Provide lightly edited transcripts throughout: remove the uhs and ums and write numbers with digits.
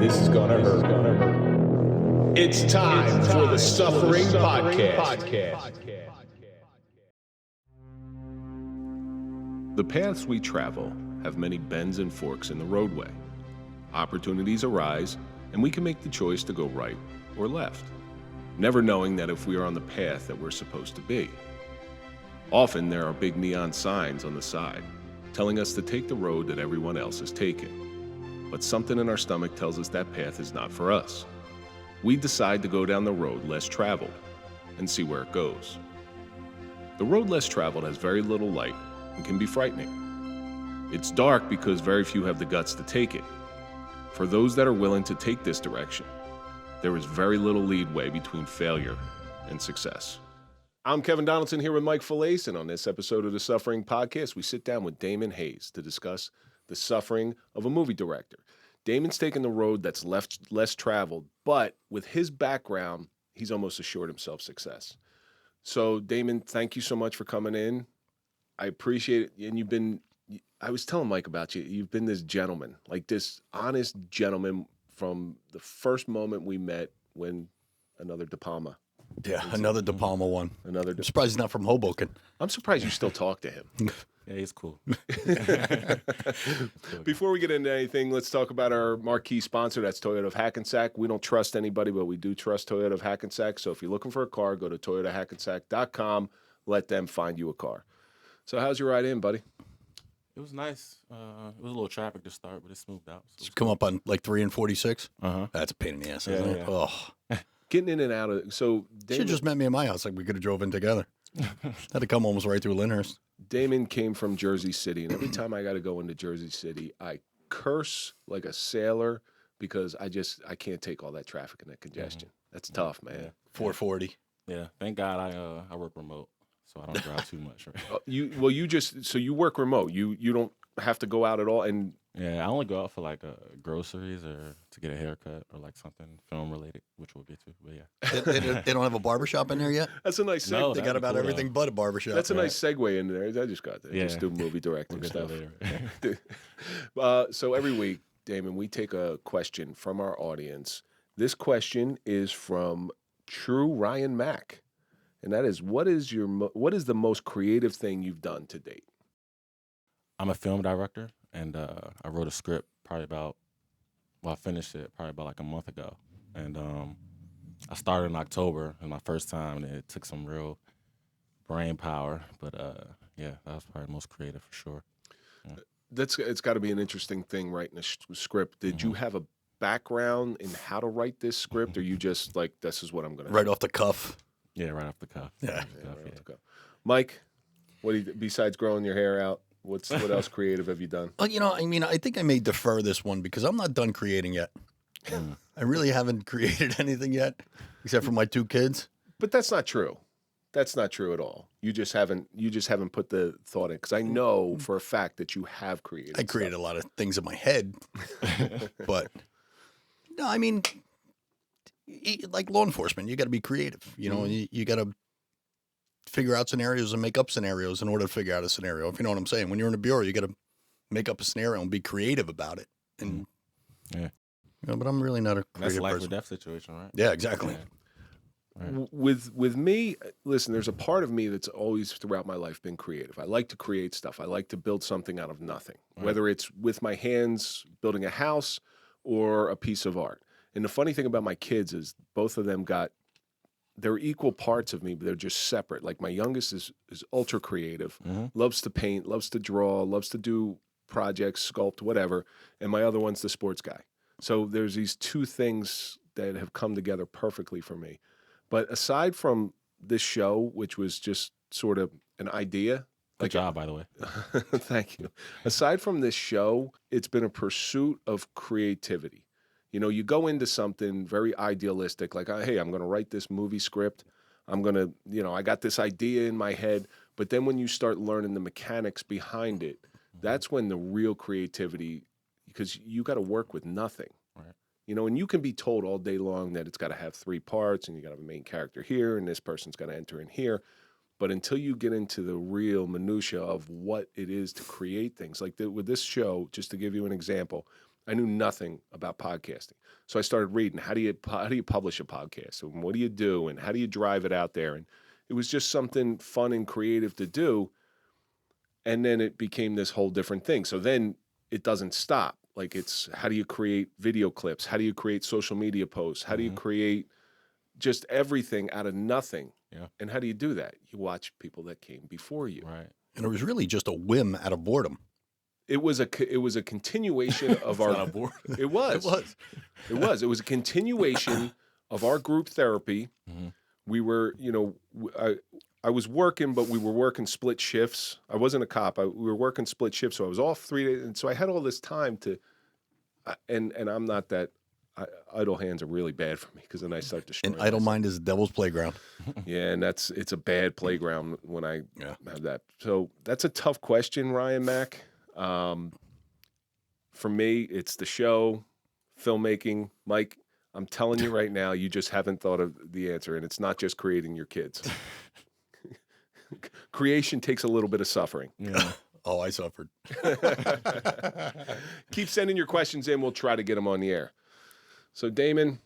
This is gonna hurt. It's time for the Suffering Podcast. The paths we travel have many bends and forks in the roadway. Opportunities arise, and we can make the choice to go right or left, never knowing that if we are on the path that we're supposed to be. Often there are big neon signs on the side, telling us to take the road that everyone else is taking. But something in our stomach tells us that path is not for us. We decide to go down the road less traveled and see where it goes. The road less traveled has very little light and can be frightening. It's dark because very few have the guts to take it. For those that are willing to take this direction, there is very little leeway between failure and success. I'm Kevin Donaldson here with Mike Failace, and on this episode of the Suffering Podcast, we sit down with Damon Hayes to discuss the suffering of a movie director. Damon's taken the road that's less traveled, but with his background, he's almost assured himself success. So, Damon, thank you so much for coming in. I appreciate it. And I was telling Mike about you. You've been this gentleman, like this honest gentleman from the first moment we met when another De Palma. Yeah, another De Palma one. I'm surprised he's not from Hoboken. I'm surprised you still talk to him. Yeah, he's cool. Before we get into anything, let's talk about our marquee sponsor. That's Toyota of Hackensack. We don't trust anybody, but we do trust Toyota of Hackensack. So if you're looking for a car, go to toyotahackensack.com. Let them find you a car. So how's your ride in, buddy? It was nice. It was a little traffic to start, but it smoothed out. So Come up on like 3 and 46. Uh-huh. That's a pain in the ass, isn't it? Yeah. Oh, Getting in and out of so should have just met me at my house. Like we could have drove in together. Had to come almost right through Lyndhurst. Damon came from Jersey City, and every time I got to go into Jersey City, I curse like a sailor because I can't take all that traffic and that congestion. That's tough, man. Yeah. 440. Yeah, thank God I work remote, so I don't drive too much. Right? You work remote. You don't have to go out at all, and Yeah, I only go out for like groceries or to get a haircut or like something film related, which we'll get to. But yeah, They don't have a barbershop in there yet? that's a nice. No, They got that'd be about cool, everything though. but a barbershop. That's a nice segue in there. I just got there. Yeah. Just do movie directing We'll get to stuff. that later. So every week, Damon, we take a question from our audience. This question is from True Ryan Mack, and that is, what is the most creative thing you've done to date? I'm a film director, and I wrote a script I finished it probably about like a month ago, and I started in October, and my first time, and it took some real brain power, but yeah, that was probably the most creative for sure. It's got to be an interesting thing writing a script. Did you have a background in how to write this script, or you just like, this is what I'm going to Right off the cuff. Yeah, right off the cuff. Yeah. Mike, besides growing your hair out, what else creative have you done? Well, I think I may defer this one because I'm not done creating yet. I really haven't created anything yet, except for my 2 kids. But that's not true. That's not true at all. You just haven't put the thought in, because I know for a fact that you have created. I created a lot of things in my head, but no, I mean, like law enforcement, you got to be creative. You got to figure out scenarios and make up scenarios in order to figure out a scenario. If you know what I'm saying. When you're in a bureau, you got to make up a scenario and be creative about it. And Yeah. But I'm really not a creative That's life person. or death situation, right? Yeah, exactly. Yeah. Right. With me, listen, there's a part of me that's always throughout my life been creative. I like to create stuff. I like to build something out of nothing, whether it's with my hands building a house or a piece of art. And the funny thing about my kids is both of them they're equal parts of me, but they're just separate. Like my youngest is ultra creative, loves to paint, loves to draw, loves to do projects, sculpt, whatever. And my other one's the sports guy. So there's these 2 things that have come together perfectly for me. But aside from this show, which was just sort of an idea. Good job, by the way. Thank you. Aside from this show, it's been a pursuit of creativity. You go into something very idealistic, like, hey, I'm going to write this movie script. I'm going to, I got this idea in my head. But then when you start learning the mechanics behind it, that's when the real creativity, because you got to work with nothing. Right. And you can be told all day long that it's got to have 3 parts and you got to have a main character here and this person's got to enter in here. But until you get into the real minutia of what it is to create things, like with this show, just to give you an example, I knew nothing about podcasting. So I started reading, how do you publish a podcast? And what do you do? And how do you drive it out there? And it was just something fun and creative to do. And then it became this whole different thing. So then it doesn't stop. Like, it's how do you create video clips? How do you create social media posts? How do you create just everything out of nothing? Yeah. And how do you do that? You watch people that came before you. Right. And it was really just a whim out of boredom. It was a continuation of our. Not a board. It was. It was. It was a continuation of our group therapy. Mhm. We were, I was working, but we were working split shifts. I wasn't a cop. We were working split shifts, so I was off 3 days, and so I had all this time to. And I'm not that. Idle hands are really bad for me because then I start destroying. An idle myself. mind is the devil's playground. Yeah, and it's a bad playground when I have that. So that's a tough question, Ryan Mack. For me, it's the show, filmmaking. Mike, I'm telling you right now, you just haven't thought of the answer, and it's not just creating your kids. Creation takes a little bit of suffering. Yeah. Oh, I suffered. Keep sending your questions in. We'll try to get them on the air. So, Damon,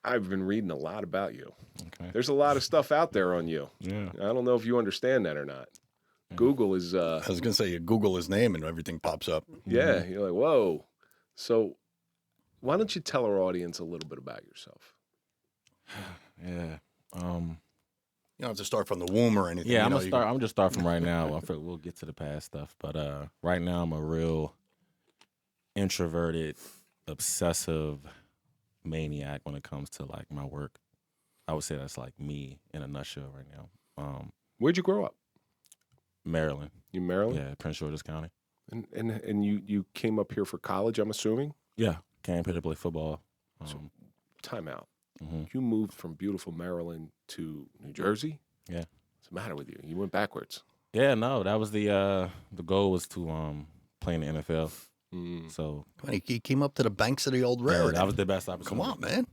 I've been reading a lot about you. Okay. There's a lot of stuff out there on you. Yeah. I don't know if you understand that or not. Google is, I was going to say, you Google his name and everything pops up. yeah, you're like, whoa. So why don't you tell our audience a little bit about yourself? Yeah. You don't have to start from the womb or anything. Yeah, you know, I'm just start from right now. We'll get to the past stuff, but right now I'm a real introverted, obsessive maniac when it comes to like my work. I would say that's like me in a nutshell right now. Where'd you grow up? Maryland. You Maryland? Yeah, Prince George's County. And you came up here for college, I'm assuming? Yeah, came here to play football. Time out. Mhm. You moved from beautiful Maryland to New Jersey? Yeah. What's the matter with you? You went backwards. Yeah, no, that was the goal was to play in the NFL. So He came up to the banks of the old yeah, railroad. that was the best opportunity. Come on, man.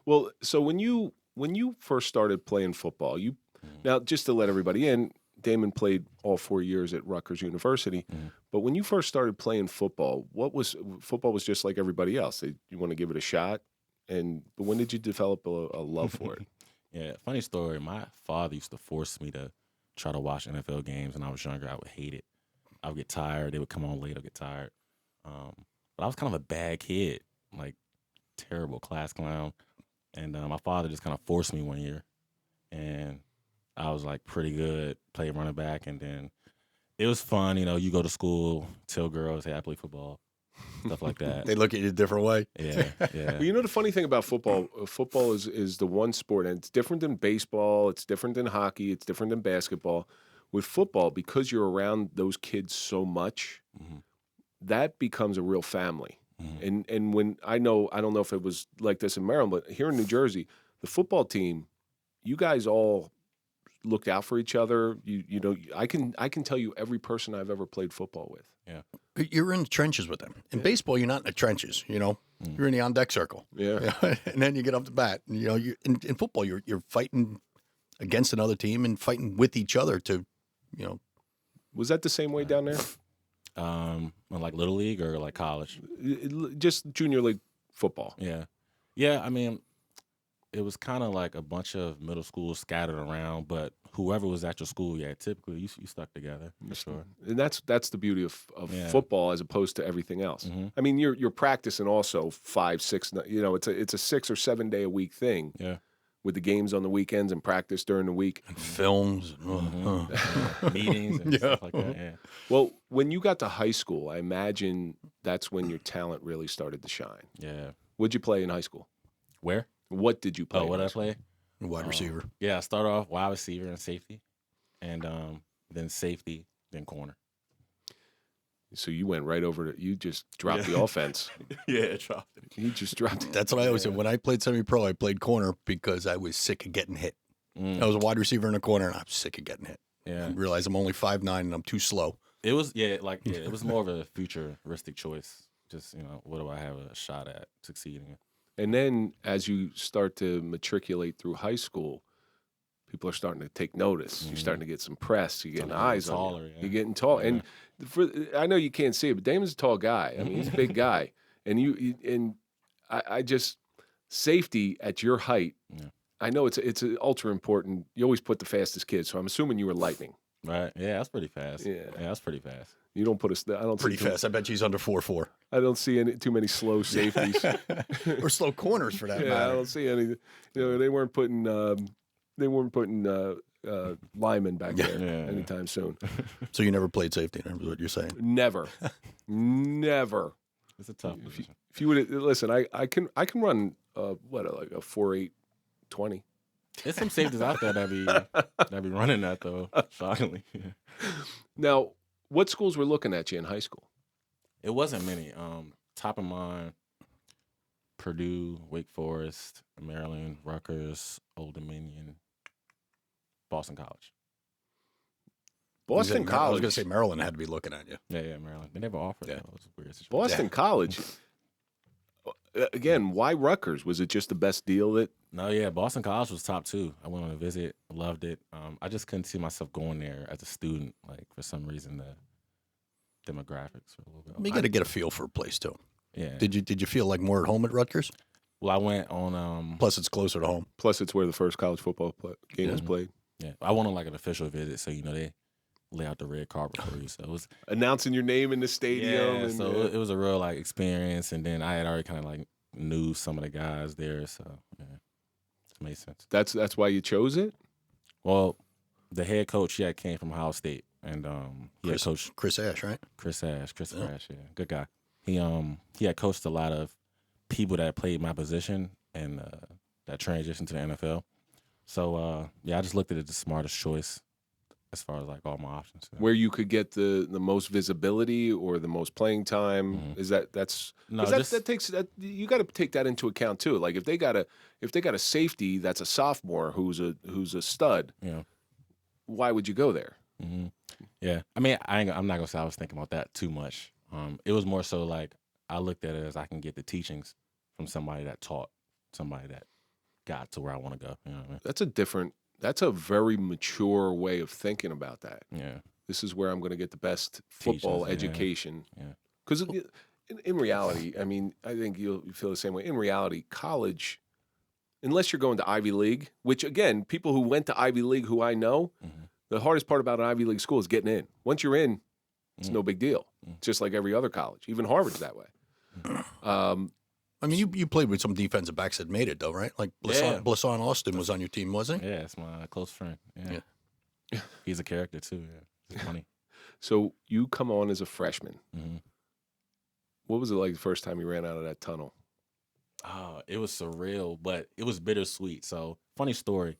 Well, so when you first started playing football, now just to let everybody in, Damon played all 4 years at Rutgers University. But when you first started playing football, football was just like everybody else. You want to give it a shot. But when did you develop a love for it? Yeah, funny story. My father used to force me to try to watch NFL games when I was younger. I would hate it. I would get tired. They would come on late. I'd get tired. But I was kind of a bad kid, like terrible class clown. And my father just kind of forced me one year. And I was like pretty good, played running back. And then it was fun. You go to school, tell girls, hey, I play football, stuff like that. They look at you a different way. Yeah. Well, the funny thing about football, football is the one sport, and it's different than baseball, it's different than hockey, it's different than basketball. With football, because you're around those kids so much, that becomes a real family. And when I don't know if it was like this in Maryland, but here in New Jersey, the football team, you guys all looked out for each other. I can tell you every person I've ever played football with. Yeah. You're in the trenches with them. In baseball, you're not in the trenches, You're in the on-deck circle. Yeah. And then you get up to bat. And, in football, you're fighting against another team and fighting with each other to, Was that the same way down there? Like Little League or like college? Just junior league football. Yeah. Yeah, I mean, it was kind of like a bunch of middle schools scattered around, but whoever was at your school, typically you stuck together for sure. And that's the beauty of football as opposed to everything else. I mean, you're practicing also 5, 6. It's a 6 or 7 day a week thing. Yeah. With the games on the weekends and practice during the week. and films. Meetings and stuff like that. Yeah. Well, when you got to high school, I imagine that's when your talent really started to shine. Yeah. What'd you play in high school? Where? What did you play? Oh, what in did I high school? play? Wide receiver. Yeah, I started off wide receiver and safety, and then safety, then corner. So you went right over to, you just dropped the offense. Yeah, dropped it. You just dropped it. That's what I always said. When I played semi-pro, I played corner because I was sick of getting hit. I was a wide receiver in a corner, and I'm sick of getting hit. Yeah. I realized I'm only 5'9", and I'm too slow. It was it was more of a futuristic choice. Just what do I have a shot at succeeding in? And then as you start to matriculate through high school, people are starting to take notice. You're starting to get some press. You're getting eyes on you. Yeah. You're getting tall. And I know you can't see it, but Damon's a tall guy. I mean, he's a big guy. and I just safety at your height. Yeah. I know it's ultra important. You always put the fastest kid, so I'm assuming you were lightning. Right. Yeah, that's pretty fast. Yeah. That's pretty fast. You don't put I don't Pretty see fast. I bet she's under 4.4. I don't see too many slow safeties. Or slow corners for that Yeah, matter. I don't see any. They weren't putting linemen back there anytime soon. So you never played safety, is what you're saying? Never. It's a tough position. If you would listen, I can run like a 4.8 20. There's some safeties out there that be running that though. Shockingly. Now, what schools were looking at you in high school? It wasn't many. Top of mind, Purdue, Wake Forest, Maryland, Rutgers, Old Dominion, Boston College. Boston I was College. going to say Maryland had to be looking at you. Yeah, Maryland. They never offered that. It was a weird situation. Boston College. Again, why Rutgers? Was it just the best deal that? No, yeah, Boston College was top 2. I went on a visit, loved it. I just couldn't see myself going there as a student. Like for some reason, the demographics were a little bit. You got to get a feel for a place too. Yeah. Did you feel like more at home at Rutgers? Well, I went on. Plus, it's closer to home. Plus, it's where the first college football game was played. Yeah, I went on like an official visit, so they lay out the red carpet for you. So it was Announcing your name in the stadium. yeah. And, So it was a real like experience, and then I had already kind of like knew some of the guys there, so yeah, it made sense. that's why you chose it. Well, the head coach came from Ohio State, and he had coached Chris Ash, right? Chris Ash, yeah, good guy. He had coached a lot of people that played my position and that transitioned to the NFL. So I just looked at it the smartest choice as far as like all my options. Where you could get the most visibility or the most playing time. Mm-hmm. Is that's No, that takes that you got to take that into account too. Like if they got a safety that's a sophomore who's a stud, Yeah. why would you go there? Mm-hmm. Yeah, I mean, I'm not gonna say I was thinking about that too much. It was more so like I looked at it as I can get the teachings from somebody that taught, somebody that got to where I want to go. You know what I mean? That's a very mature way of thinking about that. Yeah. This is where I'm going to get the best football education. Yeah. Because in reality, I mean, I think you feel the same way. In reality, college, unless you're going to Ivy League, which again, people who went to Ivy League who I know, the hardest part about an Ivy League school is getting in. Once you're in, it's no big deal. Just like every other college. Even Harvard's that way. I mean, you played with some defensive backs that made it, though, right? Like Blisson Austin was on your team, wasn't he? Yeah, it's my close friend. Yeah. He's a character, too. Yeah. He's funny. So you come on as a freshman. Mm-hmm. What was it like the first time you ran out of that tunnel? Oh, it was surreal, but it was bittersweet. So, funny story.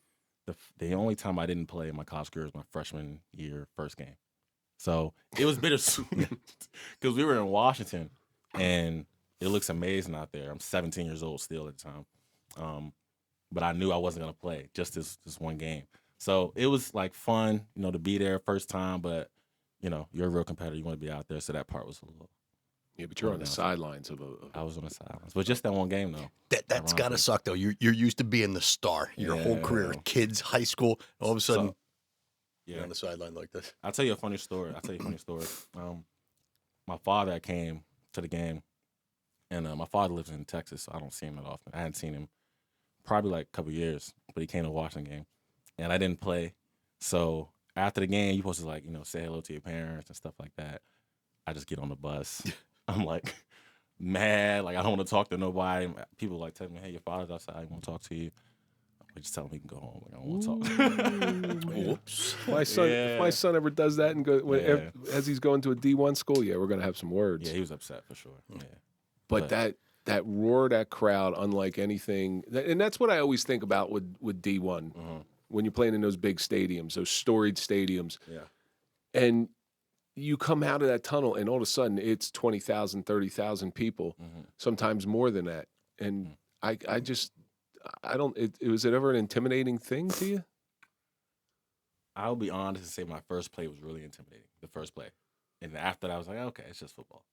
The only time I didn't play in my college career was my freshman year, first game. So, it was bittersweet because we were in Washington, and it looks amazing out there. I'm 17 years old still at the time. But I knew I wasn't going to play just this one game. So it was like fun, to be there first time. But, you're a real competitor. You want to be out there. So that part was a little. Yeah, but you're on the sidelines of I was on the sidelines. But just that one game, though. That's got to suck, though. You're used to being the star your whole career. Kids, high school, all of a sudden you're on the sideline like this. I'll tell you a funny story. My father came to the game. And my father lives in Texas, so I don't see him that often. I hadn't seen him probably like a couple years, but he came to the Washington game, and I didn't play. So after the game, you're supposed to say hello to your parents and stuff like that. I just get on the bus. I'm like mad, like I don't want to talk to nobody. People tell me, "Hey, your father's outside. I want to talk to you." I just tell him he can go home. I don't want to talk. Whoops! If my son ever does that and as he's going to a D1 school, we're gonna have some words. Yeah, he was upset for sure. Yeah. But that roar, that crowd, unlike anything, and that's what I always think about with D1 when you're playing in those big stadiums, those storied stadiums. Yeah. And you come out of that tunnel, and all of a sudden it's 20,000, 30,000 people, sometimes more than that. And I don't. Was it ever an intimidating thing to you? I'll be honest and say my first play was really intimidating. The first play, and after that, I was like, okay, it's just football.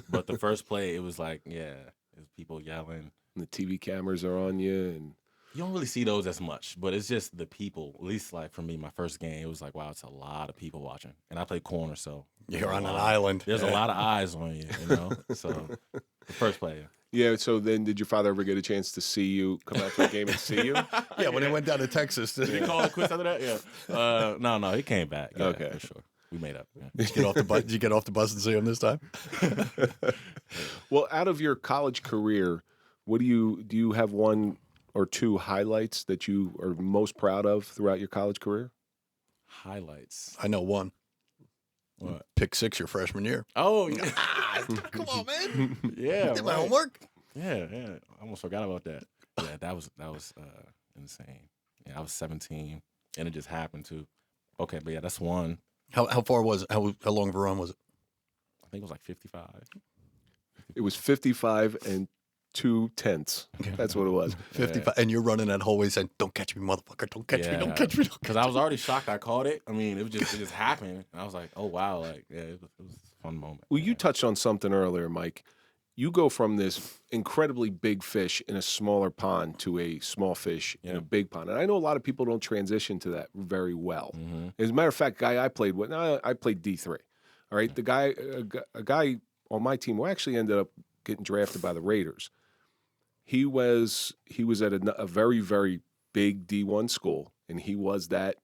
But the first play, it was like, there's people yelling. And the TV cameras are on you, and you don't really see those as much. But it's just the people. At least for me, my first game, it was like, wow, it's a lot of people watching. And I play corner, so you're on an island. There's a lot of eyes on you, So The first play. Yeah. So then, did your father ever get a chance to see you come out to the game and see you? Yeah, when they went down to Texas. Did he call it quits after that? Yeah. No, he came back. Yeah, Okay. for sure. We made up. Yeah. Did you get off the bus and see him this time? Well, out of your college career, what do you have one or two highlights that you are most proud of throughout your college career? Highlights. I know one. What? Pick 6 your freshman year. Oh, yeah. Come on, man. Yeah. Did my right. homework. Yeah. I almost forgot about that. Yeah, that was insane. Yeah, I was 17, and it just happened to. Okay, but yeah, that's one. How far was it? How long of a run was it? I think it was like 55. It was 55 and 2/10. That's what it was. 55, and you're running that hallway saying, "Don't catch me, motherfucker! Don't catch me! Don't catch me!" Because I was already shocked I caught it. I mean, it just happened, and I was like, "Oh wow!" Like, yeah, it was a fun moment. Well, you touched on something earlier, Mike. You go from this incredibly big fish in a smaller pond to a small fish in a big pond. And I know a lot of people don't transition to that very well. Mm-hmm. As a matter of fact, guy I played with, I played D3. All right. The guy, a guy on my team who actually ended up getting drafted by the Raiders. He was at a very, very big D1 school, and he was that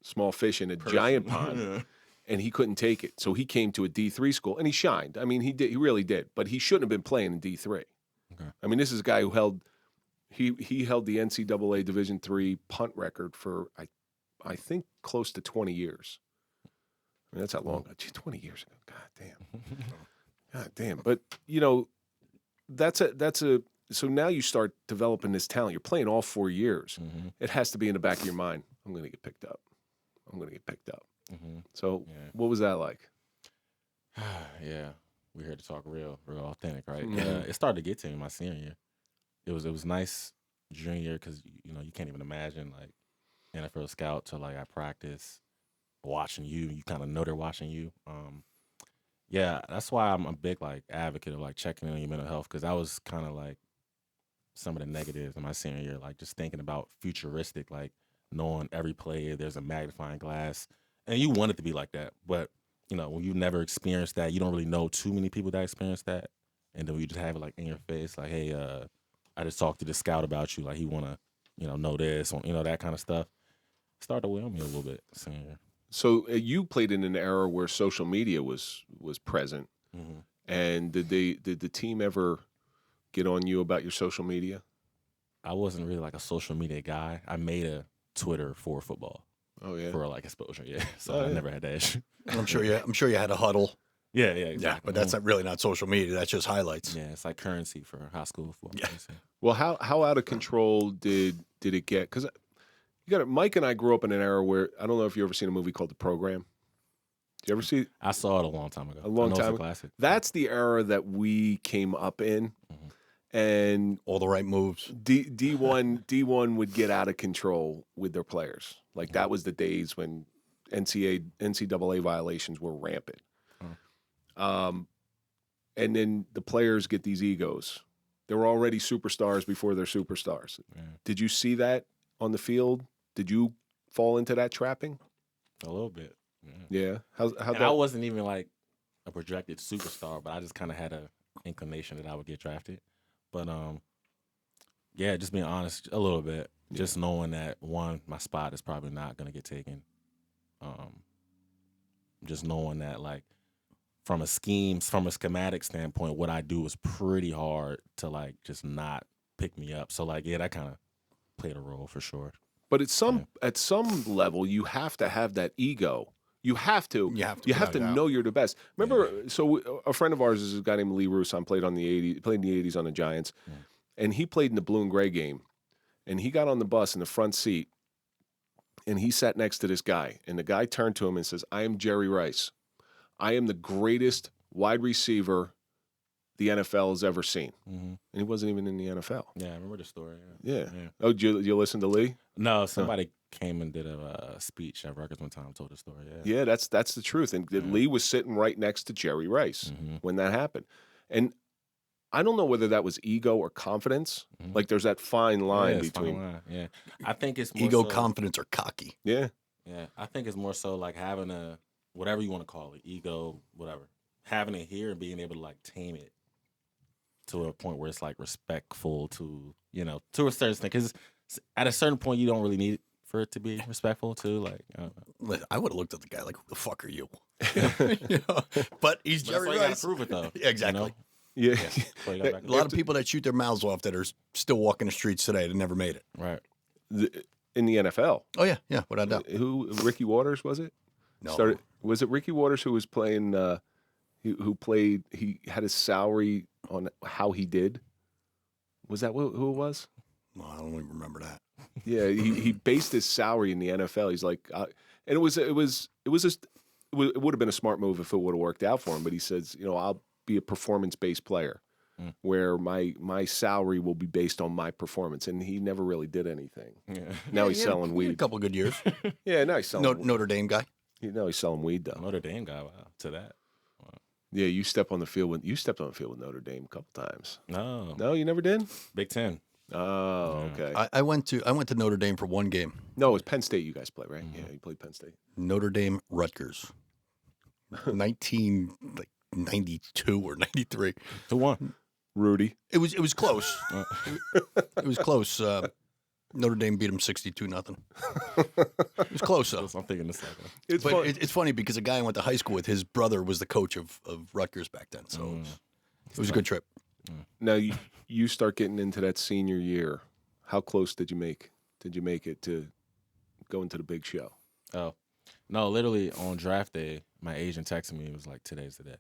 small fish in a giant pond. Yeah. And he couldn't take it. So he came to a D3 school, and he shined. I mean, he really did. But he shouldn't have been playing in D3. Okay. I mean, this is a guy who held the NCAA Division III punt record for, I think, close to 20 years. I mean, that's how long. 20 years ago. God damn. But, so now you start developing this talent. You're playing all 4 years. Mm-hmm. It has to be in the back of your mind. I'm going to get picked up. Mm-hmm. So what was that like? Yeah, we're here to talk real authentic, right? Mhm. It started to get to me my senior year. It was nice junior year because you can't even imagine like NFL scout to like at practice watching you. You kind of know they're watching you. Yeah, that's why I'm a big like advocate of like checking in on your mental health because that was kind of like some of the negatives in my senior year, like just thinking about futuristic, like knowing every play there's a magnifying glass. And you want it to be like that, but when you never experienced that, you don't really know too many people that experience that, and then you just have it like in your face, like, hey, I just talked to the scout about you, like he want to, know this, that kind of stuff. Started to weigh on me a little bit. Senior. So you played in an era where social media was present, Mm-hmm. and did the team ever get on you about your social media? I wasn't really like a social media guy. I made a Twitter for football. Oh yeah, for like exposure, yeah. So I never had that issue. And I'm sure you had a huddle. Yeah, exactly. Yeah, but that's not social media. That's just highlights. Yeah, it's like currency for high school football. Yeah. Well, how out of control did it get? Because Mike and I grew up in an era where I don't know if you ever seen a movie called The Program. Did you ever see? I saw it a long time ago. A long I know time it's a ago. classic. That's the era that we came up in, and All the right moves. D1 would get out of control with their players. Like that was the days when NCAA violations were rampant. And then the players get these egos. They're already superstars before they're superstars. Yeah. Did you see that on the field? Did you fall into that trapping? A little bit. Yeah. How And I wasn't even like a projected superstar, but I just kind of had a inclination that I would get drafted. But yeah, just being honest a little bit, just knowing that one, my spot is probably not gonna get taken. Just knowing that like from a schematic standpoint, what I do is pretty hard to like just not pick me up. So like, yeah, that kind of played a role for sure. But at some level, you have to have that ego. You have to. You have to know you're the best. Remember, so a friend of ours is a guy named Lee Rousson, played in the 80s on the Giants, and he played in the blue and gray game. And he got on the bus in the front seat, and he sat next to this guy. And the guy turned to him and says, "I am Jerry Rice. I am the greatest wide receiver the NFL has ever seen." Mm-hmm. And he wasn't even in the NFL. Yeah, I remember the story. Yeah. Oh, did you listen to Lee? No, somebody came and did a speech at Rutgers one time, told the story. Yeah, that's the truth. And Lee was sitting right next to Jerry Rice when that happened. And I don't know whether that was ego or confidence. Like there's that fine line between. Fine line. Yeah, I think it's more Ego, so, confidence, or cocky. Yeah. Yeah, I think it's more so like having a whatever you want to call it, ego, whatever, having it here and being able to like tame it to a point where it's like respectful to, you know, to a certain thing. Because at a certain point, you don't really need for it to be respectful too. Like, I don't know. I would have looked at the guy like, "Who the fuck are you?" You know? But he's But that's Jerry why you gotta Rice. prove it though. Yeah, exactly. You know? Yeah. That's why you gotta back A it lot up. of people that shoot their mouths off that are still walking the streets today that never made it. Right. In the NFL. Oh yeah, without a doubt. Who? Ricky Waters, was it? No, Was it Ricky Waters who was playing? Who played? He had his salary on how he did. Was that who it was? well, I don't even remember that. Yeah, he based his salary in the NFL. He's like, and it would have been a smart move if it would have worked out for him. But he says, you know, I'll be a performance based player, where my salary will be based on my performance, and he never really did anything. Yeah. Now he's selling He had a weed. couple good years. Yeah, now he's selling. Notre Dame guy. Now he's selling weed though. Notre Dame guy, wow, to that. Yeah, you stepped on the field with Notre Dame a couple times. No. No, you never did. Big Ten. Oh, okay. I went to Notre Dame for one game. No, it was Penn State. You guys play, right? Yeah, you played Penn State. Notre Dame Rutgers, 1992 or 93. Who won? Rudy. It was close. It was close. Notre Dame beat them 62-0. It was close though. I'm thinking the second. It's But fun. it's funny because a guy I went to high school with, his brother was the coach of Rutgers back then. So it was a good trip. Now you start getting into that senior year. How close did you make it to go into the big show? Oh, no, literally on draft day, my agent texted me. It was like, today's the day.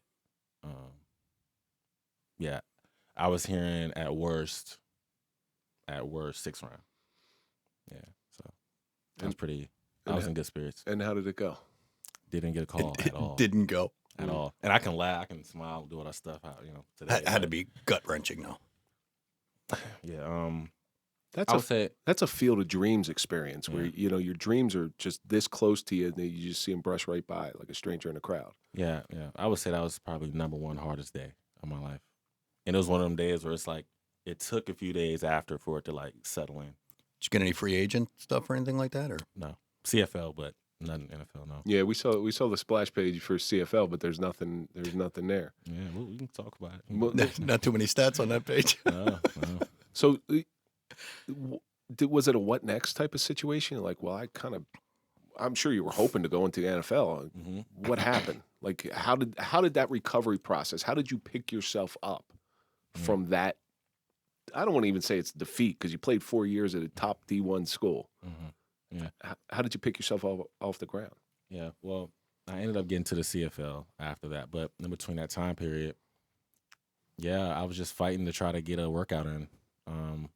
Yeah, I was hearing at worst, 6th round. Yeah, so I was I was in good spirits. And how did it go? Didn't get a call at all. Didn't go. At all. And I can laugh, I can smile, do all that stuff out, you know, today. Had to be gut wrenching though. Yeah, That's I would say that's a field of dreams experience where you know your dreams are just this close to you, and then you just see them brush right by like a stranger in a crowd. Yeah. I would say that was probably number one hardest day of my life. And it was one of them days where it's like it took a few days after for it to like settle in. Did you get any free agent stuff or anything like that? Or No. CFL, but nothing NFL, no. Yeah, we saw the splash page for CFL, but there's nothing there. Yeah, we can talk about it. Well, not too many stats on that page. No. So, was it a what next type of situation? Like, well, I'm sure you were hoping to go into the NFL. What happened? Like, how did that recovery process? How did you pick yourself up from that? I don't want to even say it's defeat because you played 4 years at a top D1 school. Yeah. How did you pick yourself off the ground? Yeah, well, I ended up getting to the CFL after that, but in between that time period, yeah, I was just fighting to try to get a workout in, and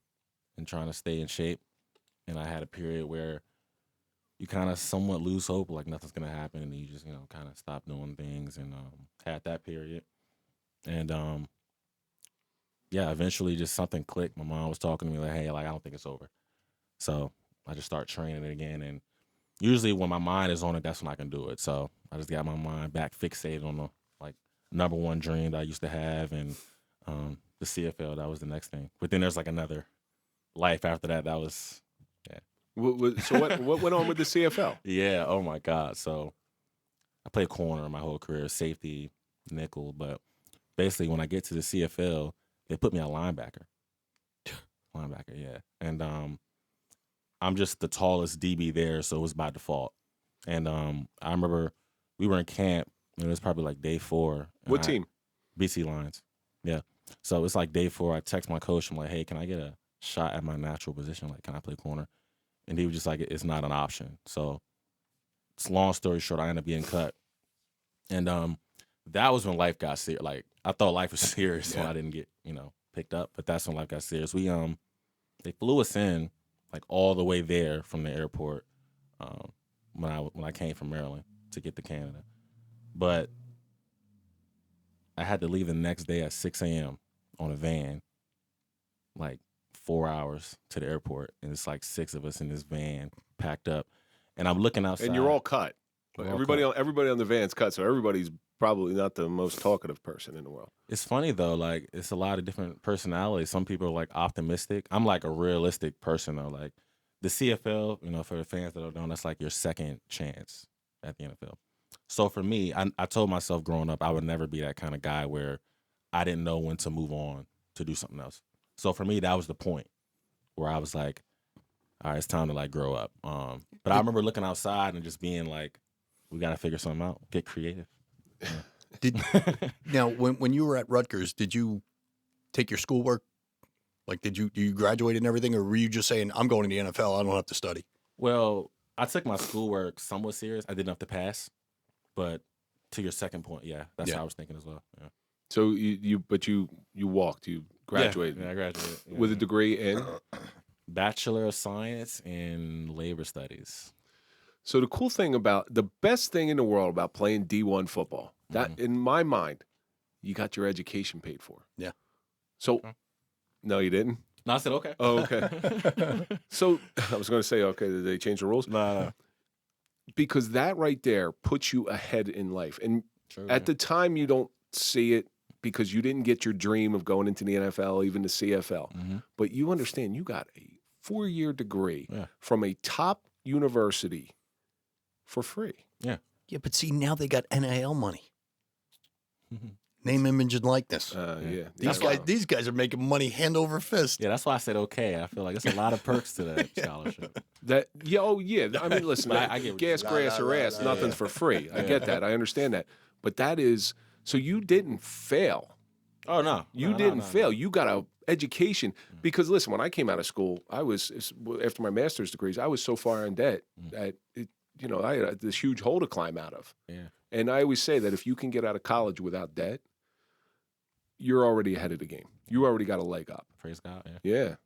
trying to stay in shape. And I had a period where you kind of somewhat lose hope, like nothing's gonna happen, and you just kind of stop doing things. And had that period, and yeah, eventually just something clicked. My mom was talking to me like, "Hey, like I don't think it's over," so I just start training it again. And usually when my mind is on it, that's when I can do it. So I just got my mind back fixated on the like number one dream that I used to have, and the CFL. That was the next thing. But then there's like another life after that. That was So what went on with the CFL? yeah. Oh my God. So I played corner my whole career, safety, nickel. But basically, when I get to the CFL, they put me at linebacker. Linebacker, yeah. And I'm just the tallest DB there, so it was by default. And I remember we were in camp, and it was probably like day 4. What team? BC Lions. Yeah. So it's like day 4. I text my coach. I'm like, hey, can I get a shot at my natural position? Like, can I play corner? And he was just like, it's not an option. So it's long story short, I ended up getting cut. And that was when life got serious. Like, I thought life was serious when I didn't get, picked up. But that's when life got serious. We they flew us in like all the way there from the airport when I came from Maryland to get to Canada. But I had to leave the next day at 6 a.m. on a van, like 4 hours to the airport. And it's like 6 of us in this van packed up. And I'm looking outside. And you're all cut. We're all Everybody cut. on the van's cut, so everybody's probably not the most talkative person in the world. It's funny though, like it's a lot of different personalities. Some people are like optimistic. I'm like a realistic person though. Like the CFL, for the fans that don't know, that's like your second chance at the NFL. So for me, I told myself growing up, I would never be that kind of guy where I didn't know when to move on to do something else. So for me, that was the point where I was like, all right, it's time to like grow up. But I remember looking outside and just being like, we got to figure something out, get creative. Yeah. Now, when you were at Rutgers, did you take your schoolwork? Like, did you graduate and everything, or were you just saying, I'm going to the NFL, I don't have to study? Well, I took my schoolwork somewhat serious. I didn't have to pass, but to your second point, that's how I was thinking as well. Yeah. So you walked, you graduated. Yeah, I graduated. Yeah. With a degree in? Bachelor of Science in Labor Studies. So the best thing in the world about playing D1 football, that in my mind, you got your education paid for. Yeah. So, no, you didn't? No, I said, okay. Oh, okay. So, I was going to say, okay, did they change the rules? No. Because that right there puts you ahead in life. And True, at the time, you don't see it because you didn't get your dream of going into the NFL, even the CFL. Mm-hmm. But you understand you got a 4-year degree Yeah. from a top university for free. Yeah. Yeah, but see, now they got NIL money. Mm-hmm. Name, image, and likeness. Yeah. These guys are making money hand over fist. Yeah, that's why I said okay. I feel like there's a lot of perks to that scholarship. I mean, listen, I get what gas, you're grass, or ass, nothing's for free. I get that. I understand that. But that is, so you didn't fail. Oh, no. You didn't fail. You got a education. Because, listen, when I came out of school, after my master's degrees, I was so far in debt that, I had this huge hole to climb out of. Yeah. And I always say that if you can get out of college without debt, you're already ahead of the game. You already got a leg up. Praise God. Yeah.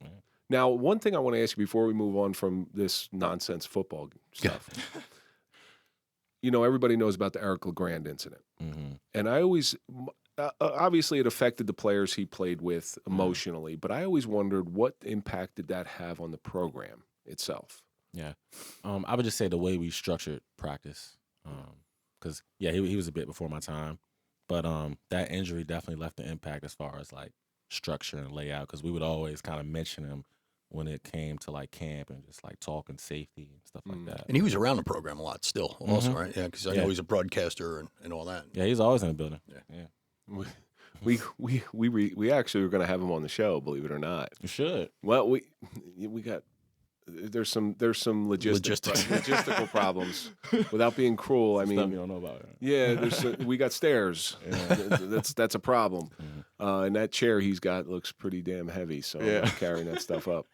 Now, one thing I want to ask you before we move on from this nonsense football stuff. Everybody knows about the Eric LeGrand incident. Mm-hmm. And I always, obviously it affected the players he played with emotionally, but I always wondered what impact did that have on the program itself? Yeah. I would just say the way we structured practice. Because, he was a bit before my time. But that injury definitely left an impact as far as, like, structure and layout. Because we would always kind of mention him when it came to, like, camp and just, like, talking safety and stuff like that. And he was around the program a lot still also, right? Yeah, because I know he's a broadcaster and all that. Yeah, he's always in the building. Yeah. We actually were going to have him on the show, believe it or not. You should. Well, we got there's some logistical problems. Without being cruel, I mean, stuff you don't know about. Right? Yeah, we got stairs. That's a problem. And that chair he's got looks pretty damn heavy, so I'm carrying that stuff up.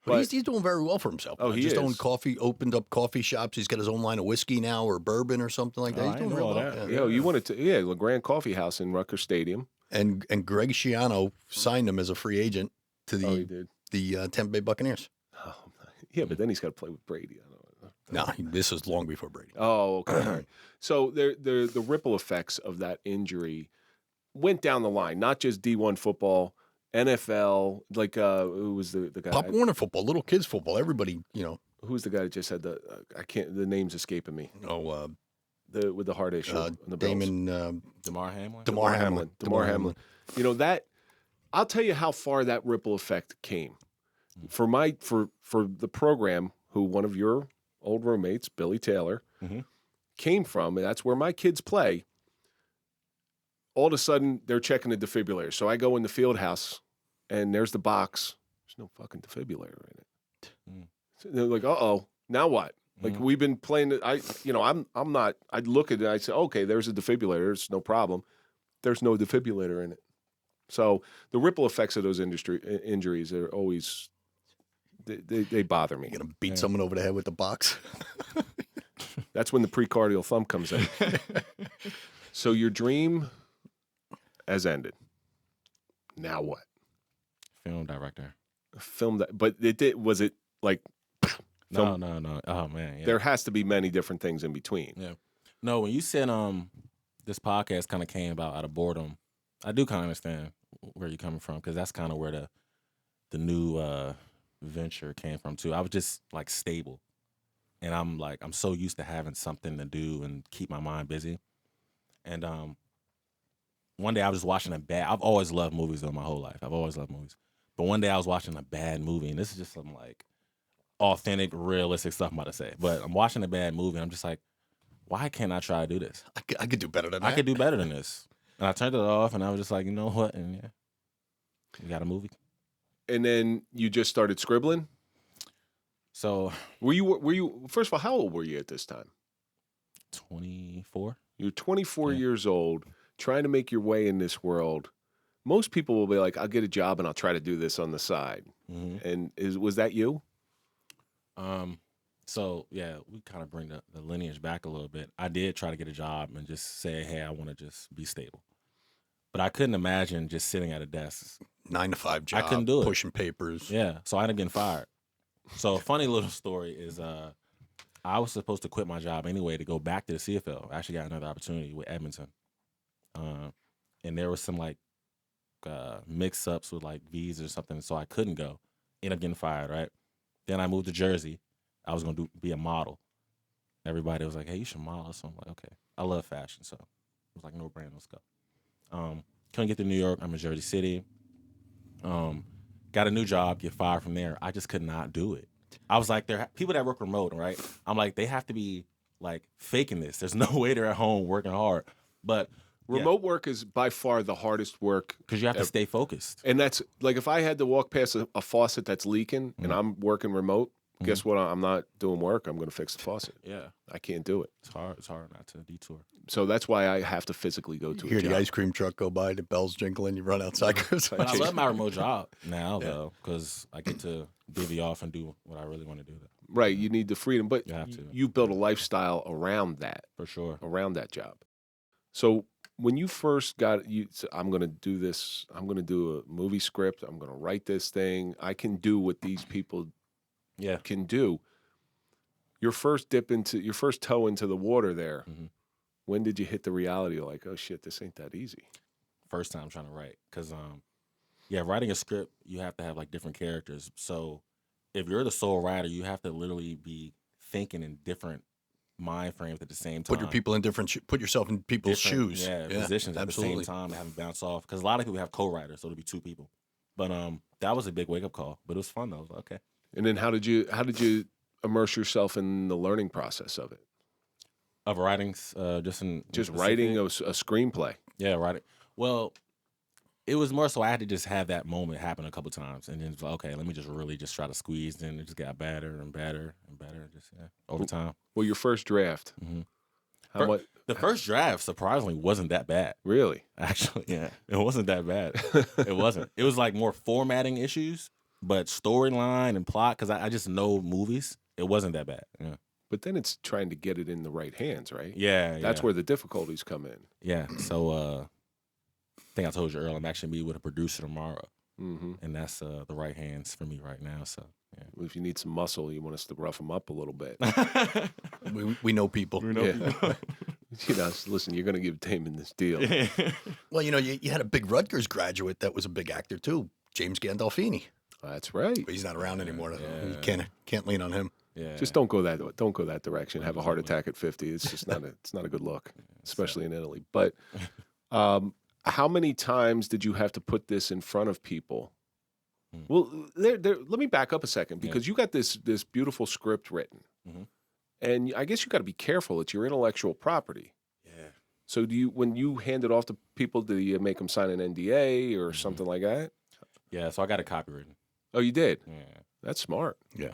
But he's doing very well for himself. Oh, he just is. owned coffee, opened up coffee shops. He's got his own line of whiskey now, or bourbon, or something like that. He's doing real well. You wanted to, LeGrand Coffee House in Rutgers Stadium. And Greg Schiano signed him as a free agent to the Tampa Bay Buccaneers. Oh, yeah, but then he's got to play with Brady. No, this is long before Brady. Oh, okay. All right. So the ripple effects of that injury went down the line, not just D1 football, NFL, like who was the guy? Pop Warner football, little kids football, everybody, Who's the guy that just had the the name's escaping me. Oh, with the heart issue. The Damon DeMar Hamlin. DeMar Hamlin. That I'll tell you how far that ripple effect came. For the program, who one of your old roommates, Billy Taylor, came from, and that's where my kids play. All of a sudden, they're checking the defibrillator. So I go in the field house, and there's the box. There's no fucking defibrillator in it. So they're like, uh-oh, now what? Like, we've been playing it. I'm not. I'd look at it, and I'd say, okay, there's a defibrillator. It's no problem. There's no defibrillator in it. So the ripple effects of those injuries are always, they bother me. You're going to beat someone over the head with the box? That's when the precardial thumb comes in. So your dream has ended. Now what? Film director. But was it like? No. Oh man, yeah. There has to be many different things in between. Yeah. No, when you said this podcast kind of came about out of boredom, I do kind of understand where you're coming from, because that's kind of where the new venture came from too. I was just like stable, and I'm so used to having something to do and keep my mind busy. And one day I was just watching I've always loved movies though my whole life. I've always loved movies. But one day I was watching a bad movie, and this is just some like authentic, realistic stuff I'm about to say. But I'm watching a bad movie, and I'm just like, why can't I try to do this? I could do better than that. I could do better than this. And I turned it off, and I was just like, you know what? And We got a movie. And then you just started scribbling? So Were you first of all, how old were you at this time? 24. You're 24 years old, trying to make your way in this world. Most people will be like, I'll get a job and I'll try to do this on the side. Mm-hmm. And was that you? So yeah, we kind of bring the lineage back a little bit. I did try to get a job and just say, hey, I want to just be stable. But I couldn't imagine just sitting at a desk. 9 to 5 job. I couldn't do it. Pushing papers. Yeah. So I ended up getting fired. So a funny little story is I was supposed to quit my job anyway to go back to the CFL. I actually got another opportunity with Edmonton. And there was some like mix-ups with like visas or something, so I couldn't go. Ended up getting fired, right? Then I moved to Jersey. I was going to be a model. Everybody was like, hey, you should model. So I'm like, okay. I love fashion, so it was like, no brainer, let's go. Couldn't get to New York. I'm in Jersey City. Got a new job, get fired from there. I just could not do it. I was like, there people that work remote, right? I'm like, they have to be like faking this. There's no way they're at home working hard. But Remote work is by far the hardest work. because you have to stay focused. And that's like if I had to walk past a faucet that's leaking and I'm working remote, guess what? I'm not doing work. I'm going to fix the faucet. Yeah, I can't do it. it's hard. It's hard not to detour. So that's why I have to physically go to You hear a job. the ice cream truck go by, the bells jingling, you run outside. But I love my remote job now though, because I get to divvy off and do what I really want to do. Right. You need the freedom. But You have to. you built a lifestyle around that. For sure. Around that job. So when you first got I'm going to do this. I'm going to do a movie script. I'm going to write this thing. I can do what these people can do. Your first toe into the water there. Mm-hmm. When did you hit the reality of like, oh shit, this ain't that easy? First time trying to write, because writing a script, you have to have like different characters. So if you're the sole writer, you have to literally be thinking in different mind frames at the same time. Put yourself in people's shoes. Positions at absolutely. the same time and have them bounce off. Because a lot of people have co-writers, so it'll be two people. But that was a big wake up call. But it was fun though. I was like, okay. And then how did you immerse yourself in the learning process of it? Of writing, Just writing a screenplay. Yeah, writing. Well, it was more so I had to just have that moment happen a couple times, and then okay, let me just really just try to squeeze. And it just got better and better and better, just over time. Well, your first draft. Mm-hmm. How much? The first draft surprisingly wasn't that bad. Really? Actually, yeah, it wasn't that bad. It wasn't. It was like more formatting issues, but storyline and plot, because I just know movies. It wasn't that bad. Yeah. But then it's trying to get it in the right hands, right? Yeah. That's where the difficulties come in. Yeah. So I think I told you earlier, I'm actually meeting with a producer tomorrow. Mm-hmm. And that's the right hands for me right now. So yeah. Well, if you need some muscle, you want us to rough them up a little bit. we know people. Listen, you're going to give Damon this deal. Well, you had a big Rutgers graduate that was a big actor too, James Gandolfini. That's right. But he's not around anymore. You can't lean on him. Yeah. Just don't go that direction. Have a heart attack at 50. It's just not a good look, especially in Italy. But how many times did you have to put this in front of people? Well, let me back up a second, because you got this beautiful script written, and I guess you got to be careful. It's your intellectual property. Yeah. So when you hand it off to people, do you make them sign an NDA or something like that? Yeah. So I got it copywritten. Oh, you did? Yeah. That's smart. Yeah.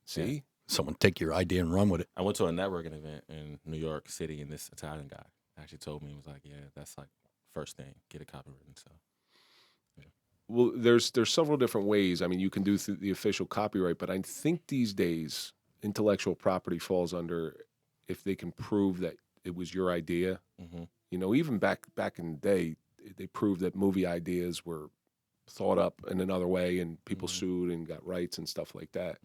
See? Someone take your idea and run with it. I went to a networking event in New York City, and this Italian guy actually told me, he was like, yeah, that's like first thing, get it copywritten. So, yeah. Well, there's several different ways. I mean, you can do through the official copyright, but I think these days intellectual property falls under if they can prove that it was your idea. Mm-hmm. Even back in the day, they proved that movie ideas were thought up in another way, and people sued and got rights and stuff like that.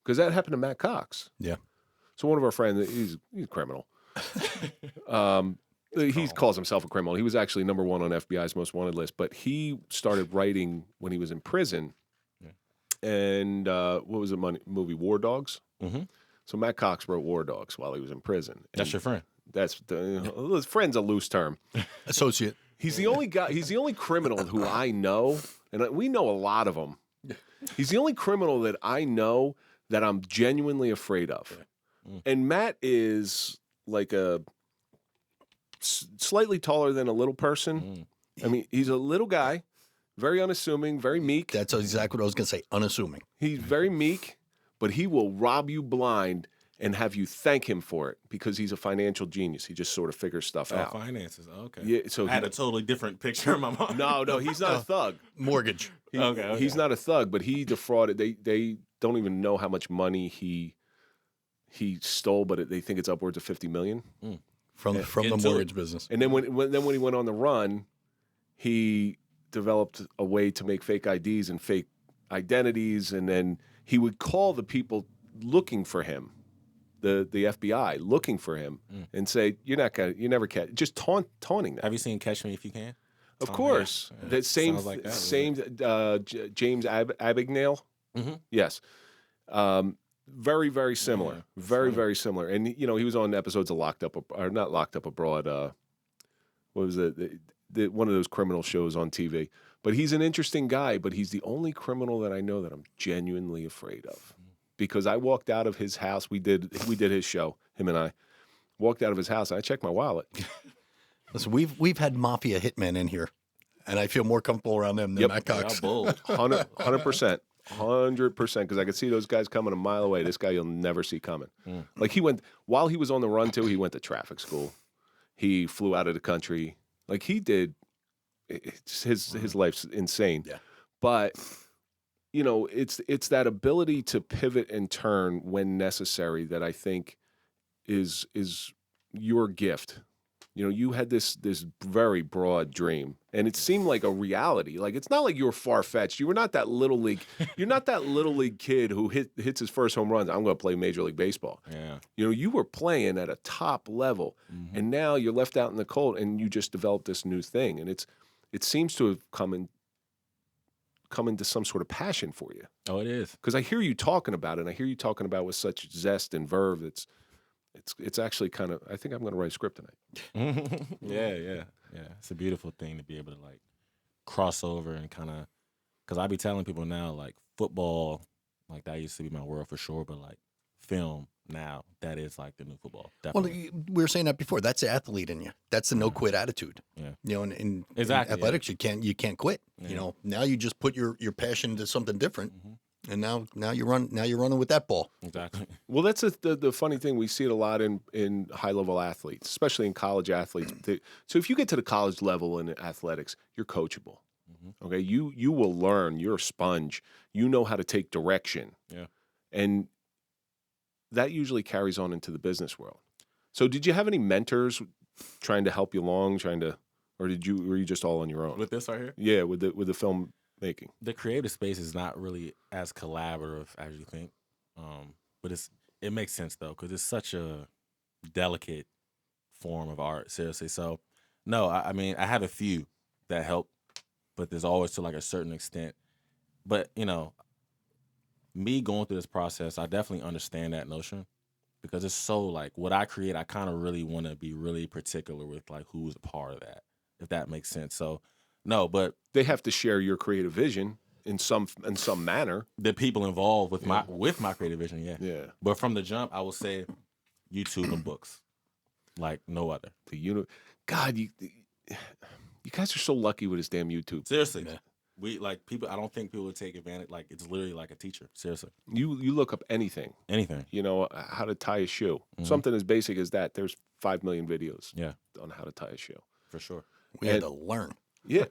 Because that happened to Matt Cox. Yeah. So one of our friends, he's a criminal. He calls himself a criminal. He was actually number 1 on FBI's most wanted list, but he started writing when he was in prison. Yeah. And what was the movie? War Dogs. Mm-hmm. So Matt Cox wrote War Dogs while he was in prison. That's your friend. That's friend's a loose term. Associate. He's the only guy. He's the only criminal who I know, and we know a lot of them. He's the only criminal that I know that I'm genuinely afraid of. And Matt is like a slightly taller than a little person. I mean, he's a little guy, very unassuming, very meek. That's exactly what I was going to say. Unassuming. He's very meek, but he will rob you blind and have you thank him for it because he's a financial genius. He just sort of figures stuff out. Finances. Okay. Yeah, so I had a totally different picture in my mind. No, he's not a thug. Mortgage. Okay. He's not a thug, but he defrauded. They don't even know how much money he stole, but they think it's upwards of $50 million From the mortgage business. And then when he went on the run, he developed a way to make fake IDs and fake identities, and then he would call the people looking for him, the FBI looking for him, and say, "You never catch," just taunting them. Have you seen Catch Me If You Can? Of course, Yeah. that same Sounds like that, James Abagnale. Mm-hmm. Yes, very very similar, Yeah, very similar. And he was on episodes of Locked Up or not Locked Up Abroad. What was it? One of those criminal shows on TV. But he's an interesting guy. But he's the only criminal that I know that I'm genuinely afraid of, because I walked out of his house. We did his show. Him and I walked out of his house. And I checked my wallet. Listen, we've had mafia hitmen in here, and I feel more comfortable around them than Matt Cox. Bold. 100%. 100%, because I could see those guys coming a mile away. This guy you'll never see coming. Like while he was on the run too, he went to traffic school. He flew out of the country. Like he did. His life's insane. Yeah. But it's that ability to pivot and turn when necessary that I think is your gift. You had this very broad dream, and it seemed like a reality. Like it's not like you were far fetched. You were not that little league. You're not that little league kid who hits his first home runs. I'm going to play Major League Baseball. Yeah. You were playing at a top level, and now you're left out in the cold, and you just developed this new thing, and it seems to have come into some sort of passion for you. Oh, it is. Because I hear you talking about it, and I hear you talking about it with such zest and verve. It's actually kind of, I think I'm going to write a script tonight. Yeah. It's a beautiful thing to be able to like cross over and kind of, because I be telling people now, like football, like that used to be my world for sure, but like film now, that is like the new football. Definitely. Well, we were saying that before. That's the athlete in you. That's the no quit attitude. Yeah. In Exactly, athletics, you can't quit. Yeah. Now you just put your passion into something different, and now you're running with that ball. Exactly. Well, that's the funny thing. We see it a lot in high-level athletes, especially in college athletes. So if you get to the college level in athletics, you're coachable. Okay, you will learn. You're a sponge. You know how to take direction. Yeah. And that usually carries on into the business world. So did you have any mentors trying to help you along, or were you just all on your own? With this right here? Yeah, with the film making. The creative space is not really as collaborative as you think. But it makes sense though, because it's such a delicate form of art, seriously. So no, I mean, I have a few that help, but there's always to like a certain extent. But me going through this process, I definitely understand that notion, because it's so like what I create, I kind of really want to be really particular with like who's a part of that, if that makes sense. So no, but They have to share your creative vision in some manner. the people involved with my creative vision, yeah. Yeah. But from the jump, I will say YouTube and books, like no other. God, you guys are so lucky with this damn YouTube. Seriously, we like people. I don't think people would take advantage. Like it's literally like a teacher. Seriously, You look up anything. anything. How to tie a shoe. Something as basic as that. There's 5 million videos. Yeah, On how to tie a shoe. for sure. We had to learn. Yeah.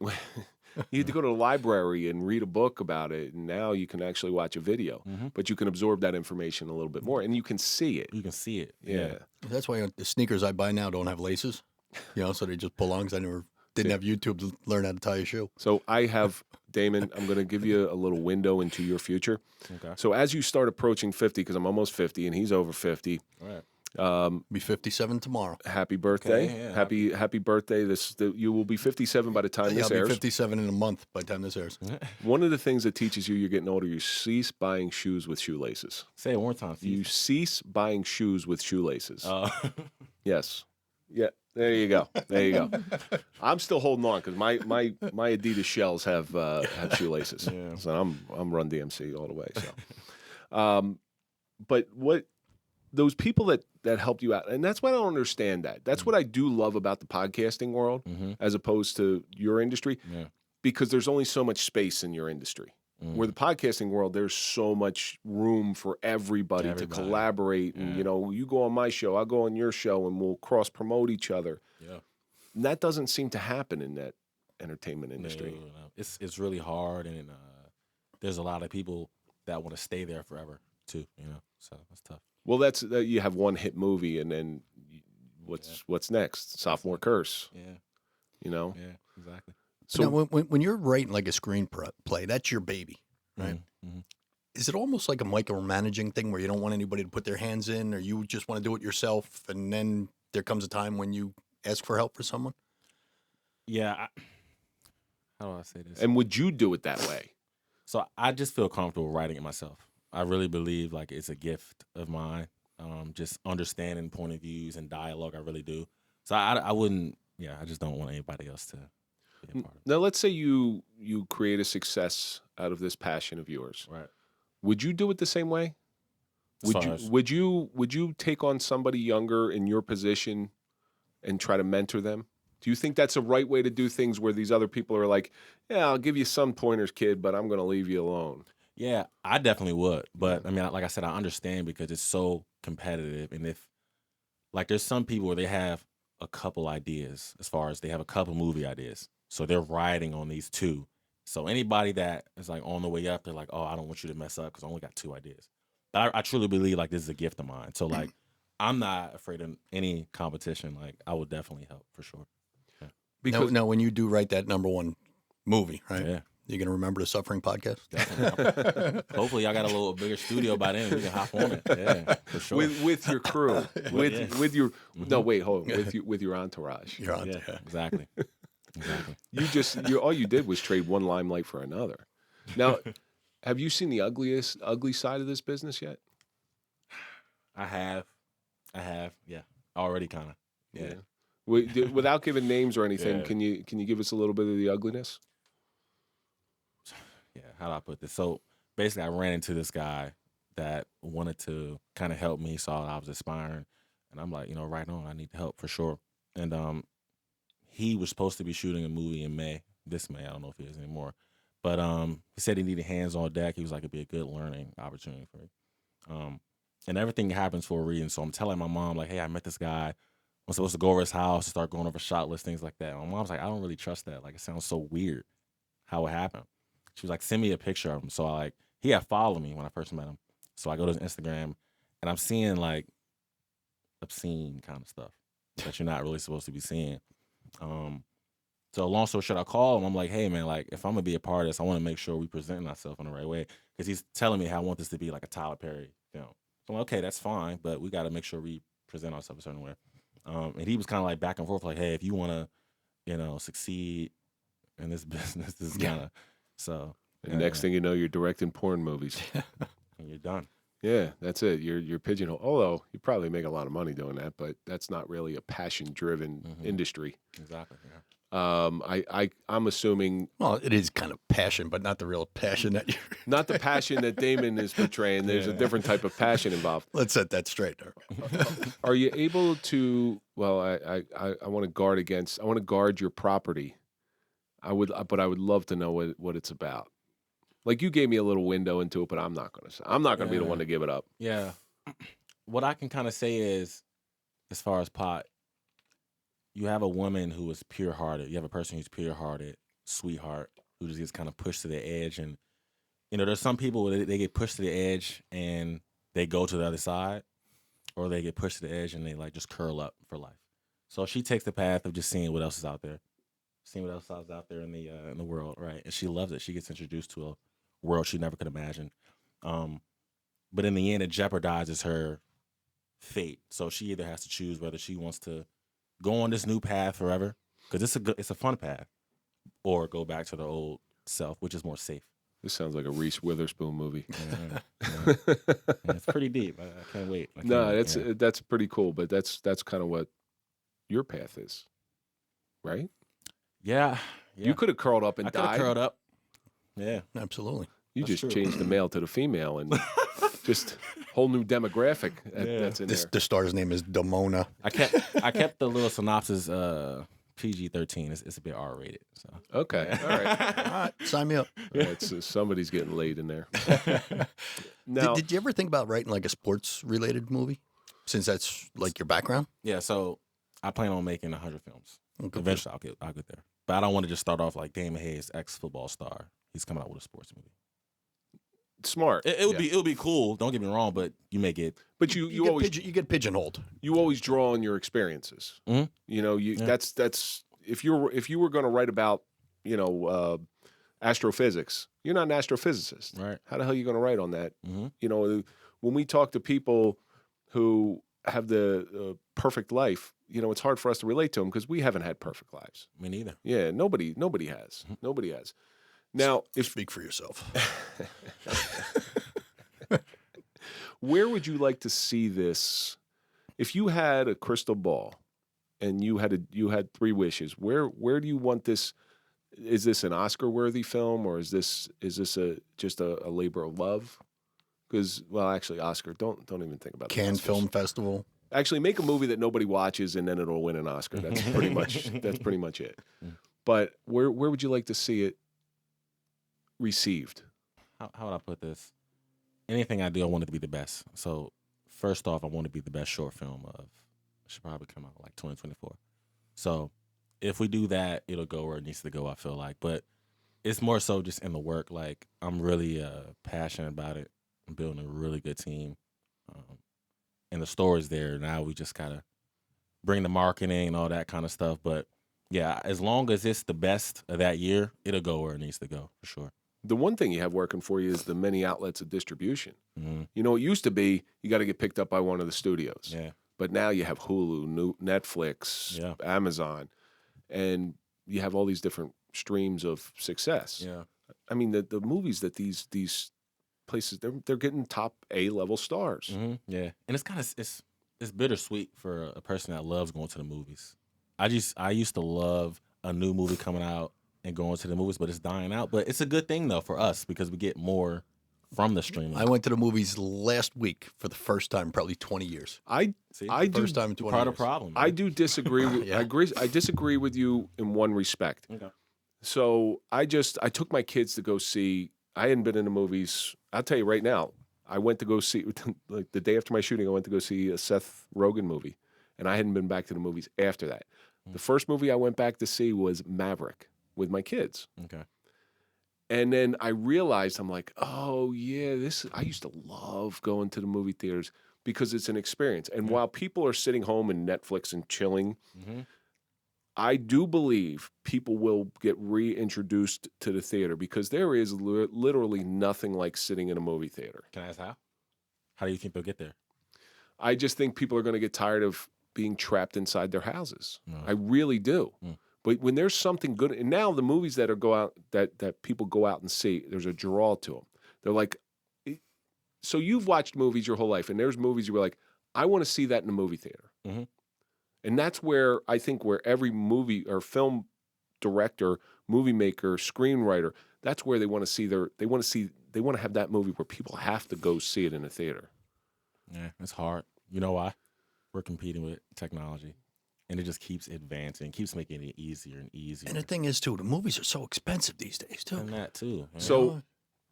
You had to go to the library and read a book about it, and now you can actually watch a video. But you can absorb that information a little bit more, and you can see it. You can see it. Yeah. That's why the sneakers I buy now don't have laces. So they just pull on, because I didn't have YouTube to learn how to tie a shoe. So I have, Damon, I'm going to give you a little window into your future. Okay. So as you start approaching 50, because I'm almost 50 and he's over 50, All right. Be 57 tomorrow. happy birthday. Okay, yeah. Happy birthday. You will be 57 by the time Yeah, this I'll be airs. 57 in a month by the time this airs. One of the things that teaches you're getting older, you cease buying shoes with shoelaces. Say it one more time. You cease buying shoes with shoelaces. Yes. Yeah. There you go. I'm still holding on because my Adidas shells have shoelaces. Yeah. So I'm Run DMC all the way. So, but what those people that helped you out, and that's why I don't understand that. That's what I do love about the podcasting world, as opposed to your industry. Yeah. because there's only so much space in your industry. Where the podcasting world, there's so much room for everybody to collaborate. And, you go on my show, I'll go on your show, and we'll cross-promote each other. Yeah. And that doesn't seem to happen in that entertainment industry. No. It's really hard, and there's a lot of people that want to stay there forever, too, so that's tough. Well, that's you have one hit movie, and then what's next? Sophomore Curse. Yeah. Yeah, exactly. So now, when you're writing like a screenplay, that's your baby, right? Mm-hmm. Is it almost like a micromanaging thing where you don't want anybody to put their hands in, or you just want to do it yourself, and then there comes a time when you ask for help for someone? Yeah. How do I say this? And would you do it that way? So I just feel comfortable writing it myself. I really believe like it's a gift of mine, just understanding point of views and dialogue. I really do. So I wouldn't. Yeah, I just don't want anybody else to. Now, let's say you create a success out of this passion of yours. Right. Would you do it the same way? Would you take on somebody younger in your position and try to mentor them? Do you think that's a right way to do things where these other people are like, yeah, I'll give you some pointers, kid, but I'm going to leave you alone? Yeah, I definitely would. But I mean, like I said, I understand because it's so competitive. And if like there's some people where they have a couple ideas as far as they have a couple movie ideas. So they're riding on these two. So anybody that is like on the way up, they're like, oh, I don't want you to mess up because I only got 2 ideas. But I truly believe like this is a gift of mine. So like I'm not afraid of any competition. Like I would definitely help for sure. Yeah. Because now, when you do write that #1 movie, right? Yeah. You're going to remember the Suffering podcast? Definitely. Hopefully y'all got a little bigger studio by then. We can hop on it. Yeah, for sure. With your crew. with your no, wait, hold on. With your entourage. Your entourage. Yeah, exactly. Exactly. All you did was trade one limelight for another. Now, have you seen the ugly side of this business yet? I have. Yeah. Already kind of. Yeah. Without giving names or anything, can you give us a little bit of the ugliness? Yeah. How do I put this? So basically, I ran into this guy that wanted to kind of help me, saw I was aspiring, and I'm like, right on, I need help for sure. And he was supposed to be shooting a movie in this May. I don't know if he is anymore. But he said he needed hands on deck. He was like, it'd be a good learning opportunity for me. And everything happens for a reason. So I'm telling my mom, like, hey, I met this guy. I'm supposed to go over his house, start going over shot lists, things like that. My mom's like, I don't really trust that. Like, it sounds so weird how it happened. She was like, send me a picture of him. So he had followed me when I first met him. So I go to his Instagram, and I'm seeing, like, obscene kind of stuff that you're not really supposed to be seeing. So long story short, I call him. I'm like, hey, man, like, if I'm going to be a part of this, I want to make sure we present ourselves in the right way. Because he's telling me how I want this to be like a Tyler Perry film. So I'm like, okay, that's fine, but we got to make sure we present ourselves a certain way. And he was kind of like back and forth, like, hey, if you want to, succeed in this business, this is kind of, so. And next thing you know, you're directing porn movies. And you're done. Yeah, that's it. You're pigeonholed. Although you probably make a lot of money doing that, but that's not really a passion-driven industry. Exactly. Yeah. I'm assuming. Well, it is kind of passion, but not the real passion that you're. Not the passion that Damon is portraying. There's a different type of passion involved. Let's set that straight. Are you able to? Well, I want to guard against. I want to guard your property. But I would love to know what it's about. Like you gave me a little window into it, but I'm not going to be the one to give it up. Yeah. What I can kind of say is, as far as pot, you have a woman who is pure-hearted. You have a person who's pure-hearted, sweetheart, who just gets kind of pushed to the edge. And, there's some people where they get pushed to the edge and they go to the other side, or they get pushed to the edge and they, like, just curl up for life. So she takes the path of just seeing what else is out there, seeing what else is out there in the world, right? And she loves it. She gets introduced to a world she never could imagine. But in the end, it jeopardizes her fate. So she either has to choose whether she wants to go on this new path forever, because it's a fun path, or go back to the old self, which is more safe. This sounds like a Reese Witherspoon movie. Yeah. It's pretty deep. I can't wait. That's pretty cool, but that's kind of what your path is, right? Yeah. You could have curled up and died. I could have curled up. Yeah, absolutely. That's just changed the male to the female and just whole new demographic that's in there. The star's name is Damona. I kept the little synopsis PG-13. It's a bit R-rated. So Okay, all right. All right, sign me up. Yeah, somebody's getting laid in there. Now, Did you ever think about writing like a sports related movie? Since that's like your background? yeah, so I plan on making 100 films. Okay. Eventually, I'll get there. But I don't want to just start off like Damon Hayes, ex-football star. He's coming out with a sports movie. smart. It would be cool. Don't get me wrong, but you may get. But you get pigeonholed. You always draw on your experiences. Mhm. You know, that's if you were going to write about, astrophysics, you're not an astrophysicist. Right. How the hell are you going to write on that? Mm-hmm. You know, when we talk to people who have the perfect life, it's hard for us to relate to them because we haven't had perfect lives. Me neither. Yeah, nobody has. Nobody has. Now, Speak for yourself. where would you like to see this? If you had a crystal ball and you had 3 wishes, where do you want this? Is this an Oscar-worthy film, or is this just a labor of love? Because, well, actually, Oscar, don't even think about Cannes the Oscars. Film Festival. Actually, make a movie that nobody watches and then it'll win an Oscar. That's pretty much it. But where would you like to see it received? How would I put this? Anything I do, I want it to be the best. So first off, I want it to be the best short film of. It should probably come out like 2024. So if we do that, it'll go where it needs to go, I feel like. But it's more so just in the work. Like, I'm really passionate about it. I'm building a really good team. And the story's there. Now we just gotta bring the marketing and all that kind of stuff. But yeah, as long as it's the best of that year, it'll go where it needs to go, for sure. The one thing you have working for you is the many outlets of distribution. Mm-hmm. It used to be you got to get picked up by one of the studios. Yeah. But now you have Hulu, Netflix, Yeah. Amazon, and you have all these different streams of success. Yeah. I mean, the movies that these places, they're getting top A-level stars. Mm-hmm. Yeah, and it's kind of it's bittersweet for a person that loves going to the movies. I used to love a new movie coming out and going to the movies, but it's dying out. But it's a good thing though for us because we get more from the streaming. I went to the movies last week for the first time in probably 20 years. I do First time in 20 part years. of the problem. I do disagree with Yeah. I disagree with you in one respect. Okay. So I took my kids to go see. I hadn't been in the movies. I'll tell you right now. I went to go see, like the day after my shooting, I went to go see a Seth Rogen movie, and I hadn't been back to the movies after that. The first movie I went back to see was Maverick with my kids. Okay. And then I realized, I'm like, oh yeah, I used to love going to the movie theaters because it's an experience. And while people are sitting home and Netflix and chilling, Mm-hmm. I do believe people will get reintroduced to the theater because there is literally nothing like sitting in a movie theater. Can I ask how? How do you think they'll get there? I just think people are going to get tired of being trapped inside their houses. No. I really do. But when there's something good, and now the movies that that people go out and see, there's a draw to them. They're like, so you've watched movies your whole life, and there's movies you were like, I want to see that in a movie theater. Mm-hmm. And that's where I think where every movie or film director, movie maker, screenwriter, that's where they want to have that movie where people have to go see it in a theater. Yeah, it's hard. You know why? We're competing with technology, and it just keeps advancing, keeps making it easier and easier. And the thing is, too, the movies are so expensive these days, too. And that too. Yeah. So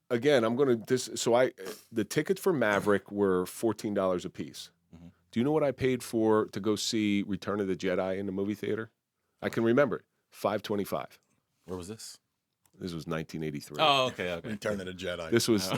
again, the tickets for Maverick were $14 a piece. Mhm. Do you know what I paid to go see Return of the Jedi in the movie theater? I can remember it. $5.25. Where was this? This was 1983. Oh, okay. Return of the Jedi. This was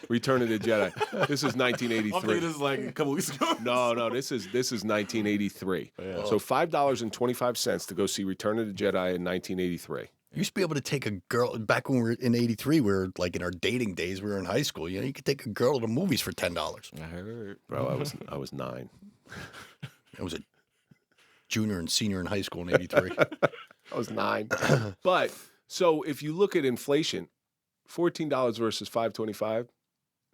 Return of the Jedi. This is 1983. This is like a couple weeks ago. No, this is 1983. Yeah. So $5.25 to go see Return of the Jedi in 1983. You used to be able to take a girl, back when we were in 83, we were like in our dating days, we were in high school. You could take a girl to the movies for $10. I heard. Bro, I was 9. I was a junior and senior in high school in 83. I was 9. But so if you look at inflation, $14 versus $5.25,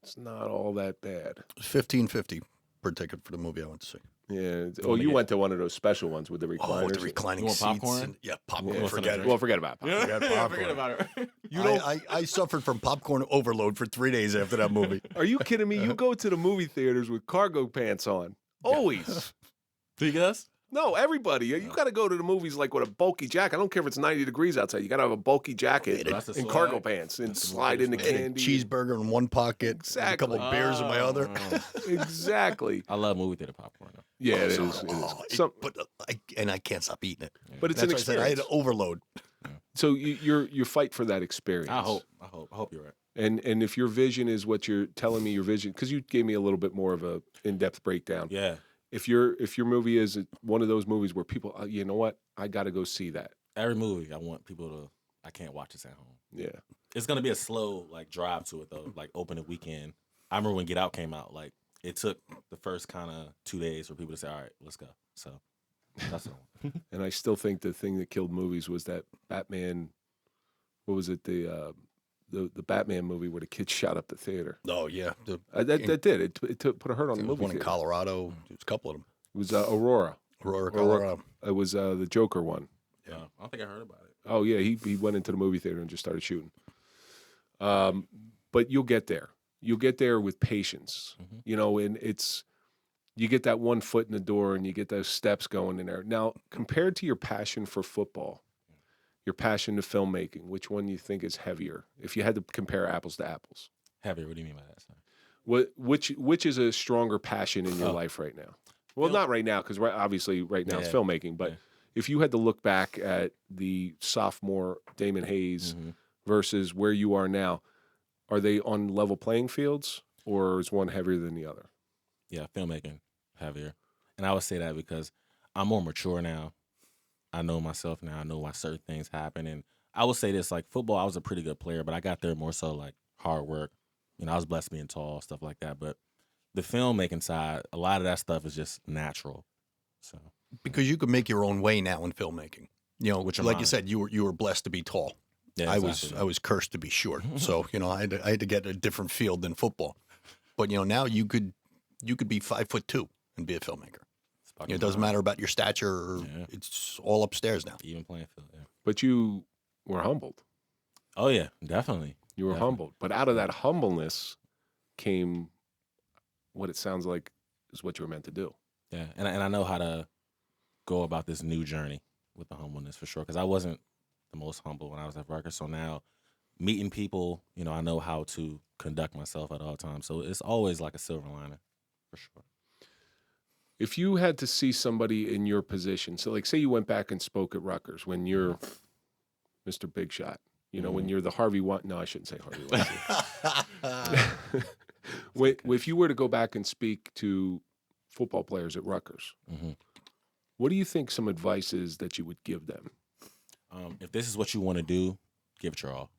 it's not all that bad. $15.50 per ticket for the movie I went to see. Yeah. Oh, you went to one of those special ones with the recliners. Oh, with the reclining You want seats. popcorn? And, yeah, popcorn. Yeah, Forget it. Well, forget about it. Forget about it. I suffered from popcorn overload for 3 days after that movie. Are you kidding me? You go to the movie theaters with cargo pants on. Always. Do you guess? No, everybody. You got to go to the movies like with a bulky jacket. I don't care if it's 90 degrees outside. You got to have a bulky jacket and cargo pants and slide in the candy. Cheeseburger in one pocket, Exactly. a couple of beers in my other. Exactly. I love movie theater popcorn. Though. Yeah, it is. But I can't stop eating it. But it's That's an why I said I experience. had to overload. So you fight for that experience. I hope you're right. And if your vision is what you're telling me, your vision, because you gave me a little bit more of a in-depth breakdown. Yeah. If your movie is one of those movies where people, you know what, I got to go see that. Every movie, I want people to. I can't watch this at home. Yeah. It's gonna be a slow drive to it though. Like opening weekend. I remember when Get Out came out. Like it took the first kind of 2 days for people to say, "All right, let's go." So that's the one. And I still think the thing that killed movies was that Batman. What was it? The Batman movie where the kid shot up the theater. Oh yeah, That did it. Put a hurt on the There was movie. one in theater. Colorado. There was a couple of them. It was Aurora. Aurora, Colorado. It was the Joker one. Yeah. I don't think I heard about it. Oh yeah, he went into the movie theater and just started shooting. But you'll get there. You'll get there with patience. Mm-hmm. You know, and you get that one foot in the door and you get those steps going in there. Now, compared to your passion for football, your passion to filmmaking, which one do you think is heavier? If you had to compare apples to apples, Heavier. What do you mean by that? Sorry. which is a stronger passion in your life right now? Well, not right now because obviously right now it's filmmaking, but. Yeah. If you had to look back at the sophomore Damon Hayes versus where you are now, are they on level playing fields or is one heavier than the other? Yeah, filmmaking heavier, and I would say that because I'm more mature now. I know myself now. I know why certain things happen, and I would say this: like football, I was a pretty good player, but I got there more so like hard work. You know, I was blessed being tall, stuff like that. But the filmmaking side, a lot of that stuff is just natural. So. Because you could make your own way now in filmmaking. You know, Which like am you I? said, you were blessed to be tall. Yeah, I exactly. was cursed to be short. So you know, I had to get a different field than football. But you know, now you could be 5'2" and be a filmmaker. You know, it doesn't matter about your stature. Or It's all upstairs now. Even playing field. Yeah. But you were humbled. Oh yeah, definitely. You were humbled. But out of that humbleness came what it sounds like is what you were meant to do. Yeah, and I know how to go about this new journey with the humbleness for sure. Because I wasn't the most humble when I was at Rutgers. So now, meeting people, you know, I know how to conduct myself at all times. So it's always like a silver lining, for sure. If you had to see somebody in your position, so like say you went back and spoke at Rutgers when you're Mr. Big Shot, you know, when you're the Harvey Weinstein. No, I shouldn't say Harvey Weinstein. If you were to go back and speak to football players at Rutgers, what do you think some advice is that you would give them? If this is what you want to do, give it your all.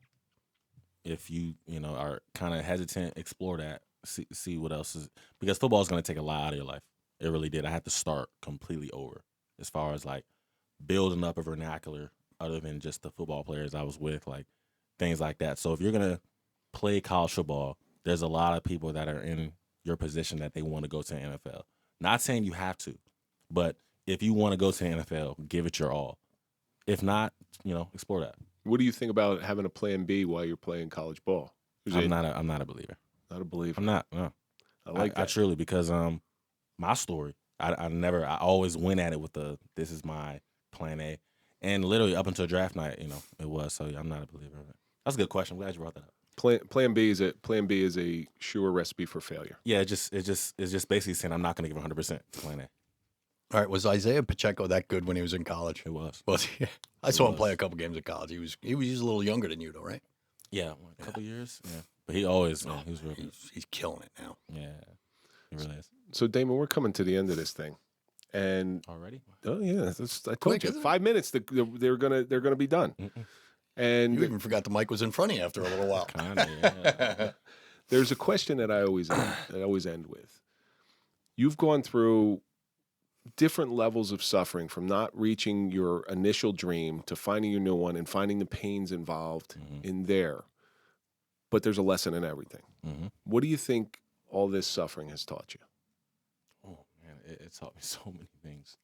If you know, are kind of hesitant, explore that. See what else is, because football is going to take a lot out of your life. It really did. I had to start completely over as far as like building up a vernacular other than just the football players I was with, like things like that. So if you're going to play college football, there's a lot of people that are in your position that they want to go to the NFL. Not saying you have to, but if you want to go to the NFL, give it your all. If not, you know, explore that. What do you think about having a plan B while you're playing college ball? I'm not a believer. Not a believer. I'm not. No. I like that. I truly, because my story, I always went at it with this is my plan A, and literally up until draft night, you know, it was. So yeah, I'm not a believer of it. That's a good question. I'm glad you brought that up. Plan B is a sure recipe for failure. Yeah, it's just basically saying I'm not going to give 100% to plan A. All right, was Isaiah Pacheco that good when he was in college? It was. Was he? I saw him play a couple games in college. He was a little younger than you, though, right? Yeah, a couple years. Yeah, but he always he was real good. He's killing it now. Yeah, he really is. So Damon, we're coming to the end of this thing, and Already? oh yeah, I told Quick, you isn't it? 5 minutes. They're gonna be done. And You even forgot the mic was in front of you after a little while. Kinda, yeah. there's a question that I always end with. You've gone through different levels of suffering, from not reaching your initial dream to finding your new one and finding the pains involved in there. But there's a lesson in everything. What do you think all this suffering has taught you? Oh man, it taught me so many things.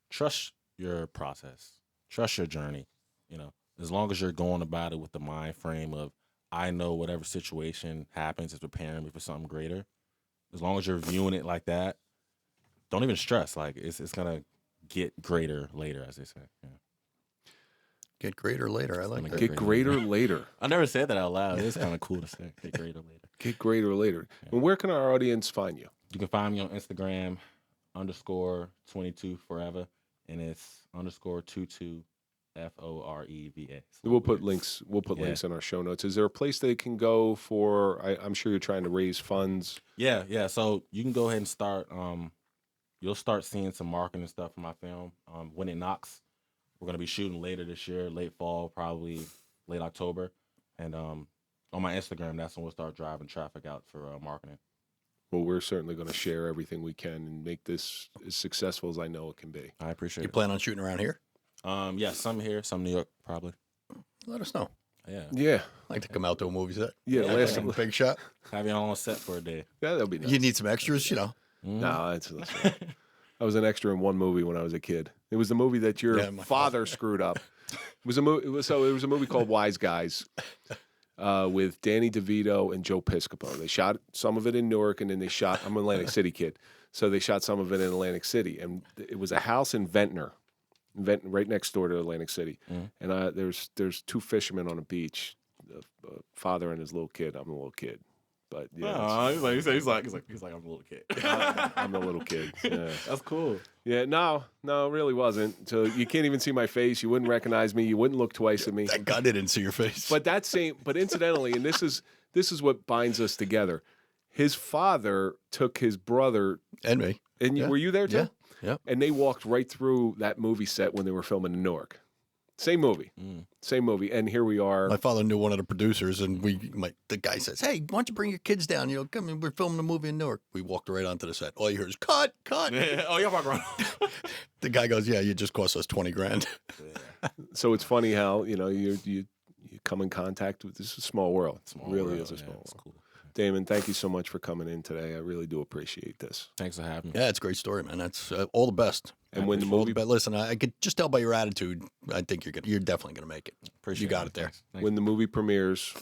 Trust your process. Trust your journey. You know, as long as you're going about it with the mind frame of, I know whatever situation happens is preparing me for something greater. As long as you're viewing it like that, don't even stress. Like it's gonna get greater later, as they say. Yeah. Get greater later. I like that. Get greater later. I never said that out loud. It's kind of cool to say. Get greater later. Get greater later. Yeah. And where can our audience find you? You can find me on Instagram _22forever, and it's _22 FOREVA. So We'll put links. We'll put links in our show notes. Is there a place they can go for? I'm sure you're trying to raise funds. Yeah. So you can go ahead and start. You'll start seeing some marketing stuff for my film. When It Knocks, we're gonna be shooting later this year, late fall, probably late October, and on my Instagram, that's when we'll start driving traffic out for marketing. Well, we're certainly going to share everything we can and make this as successful as I know it can be. I appreciate You it. plan on shooting around here? Yeah, some here, some New York, probably. Let us know. Yeah. Yeah. I'd like to come out to a movie set. Yeah. Last. Big shot. Have you on set for a day. Yeah, that'll be nice. You need some extras, you know. No, that's I was an extra in one movie when I was a kid. It was the movie that your father screwed up. It was a movie. It was a movie called Wise Guys with Danny DeVito and Joe Piscopo. They shot some of it in Newark, and then they shot. I'm an Atlantic City kid, so they shot some of it in Atlantic City, and it was a house in Ventnor, right next door to Atlantic City. And there's two fishermen on a beach, a father and his little kid. I'm a little kid. But yeah, he's like I'm a little kid. I'm the little kid. Yeah. That's cool. Yeah, no, it really wasn't. So you can't even see my face. You wouldn't recognize me. You wouldn't look twice at me. Thank God I didn't see your face. But but incidentally, and this is what binds us together. His father took his brother and me. And were you there too? Yeah. Yep. And they walked right through that movie set when they were filming in Newark. Same movie. And here we are. My father knew one of the producers, and the guy says, "Hey, why don't you bring your kids down? You know, come in. We're filming a movie in Newark." We walked right onto the set. All you heard is cut. Oh, you're walking around. The guy goes, "Yeah, you just cost us $20,000." So it's funny how you come in contact with this is a small world. It really is a small world. Cool. Damon, thank you so much for coming in today. I really do appreciate this. Thanks for having me. Yeah, it's a great story, man. That's all the best. And when the movie, listen, I could just tell by your attitude. I think you're definitely gonna make it. Appreciate you got it. it there. Thanks. When the movie premieres,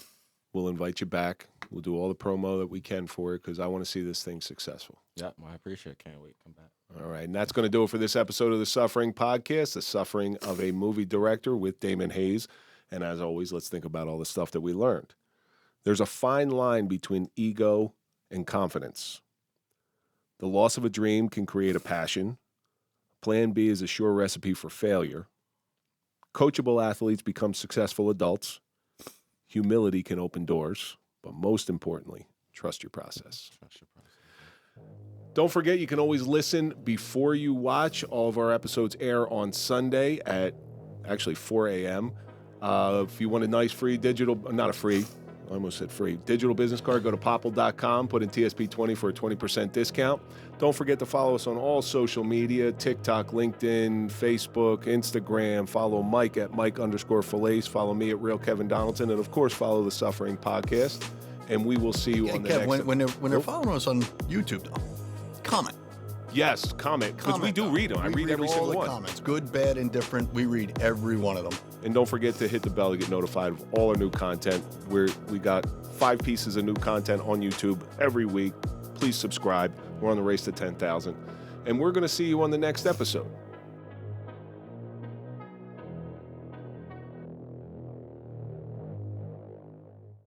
we'll invite you back. We'll do all the promo that we can for it because I want to see this thing successful. Yeah, I appreciate it. Can't wait to come back. All right, and that's going to do it for this episode of The Suffering Podcast, The Suffering of a Movie Director with Damon Hayes. And as always, let's think about all the stuff that we learned. There's a fine line between ego and confidence. The loss of a dream can create a passion. Plan B is a sure recipe for failure. Coachable athletes become successful adults. Humility can open doors. But most importantly, trust your process. Don't forget, you can always listen before you watch. All of our episodes air on Sunday at actually 4 a.m. If you want a nice free digital, not a free, I almost said free, digital business card, go to popple.com, put in TSP20 for a 20% discount. Don't forget to follow us on all social media, TikTok, LinkedIn, Facebook, Instagram. Follow Mike at Mike_Failace. Follow me at Real Kevin Donaldson. And, of course, follow The Suffering Podcast. And we will see you on the next episode. When they're following us on YouTube, though, comment. Yes, comment, because we do read them. I read every single one. Comments, good, bad, indifferent. We read every one of them. And don't forget to hit the bell to get notified of all our new content. We got 5 pieces of new content on YouTube every week. Please subscribe. We're on the race to 10,000. And we're going to see you on the next episode.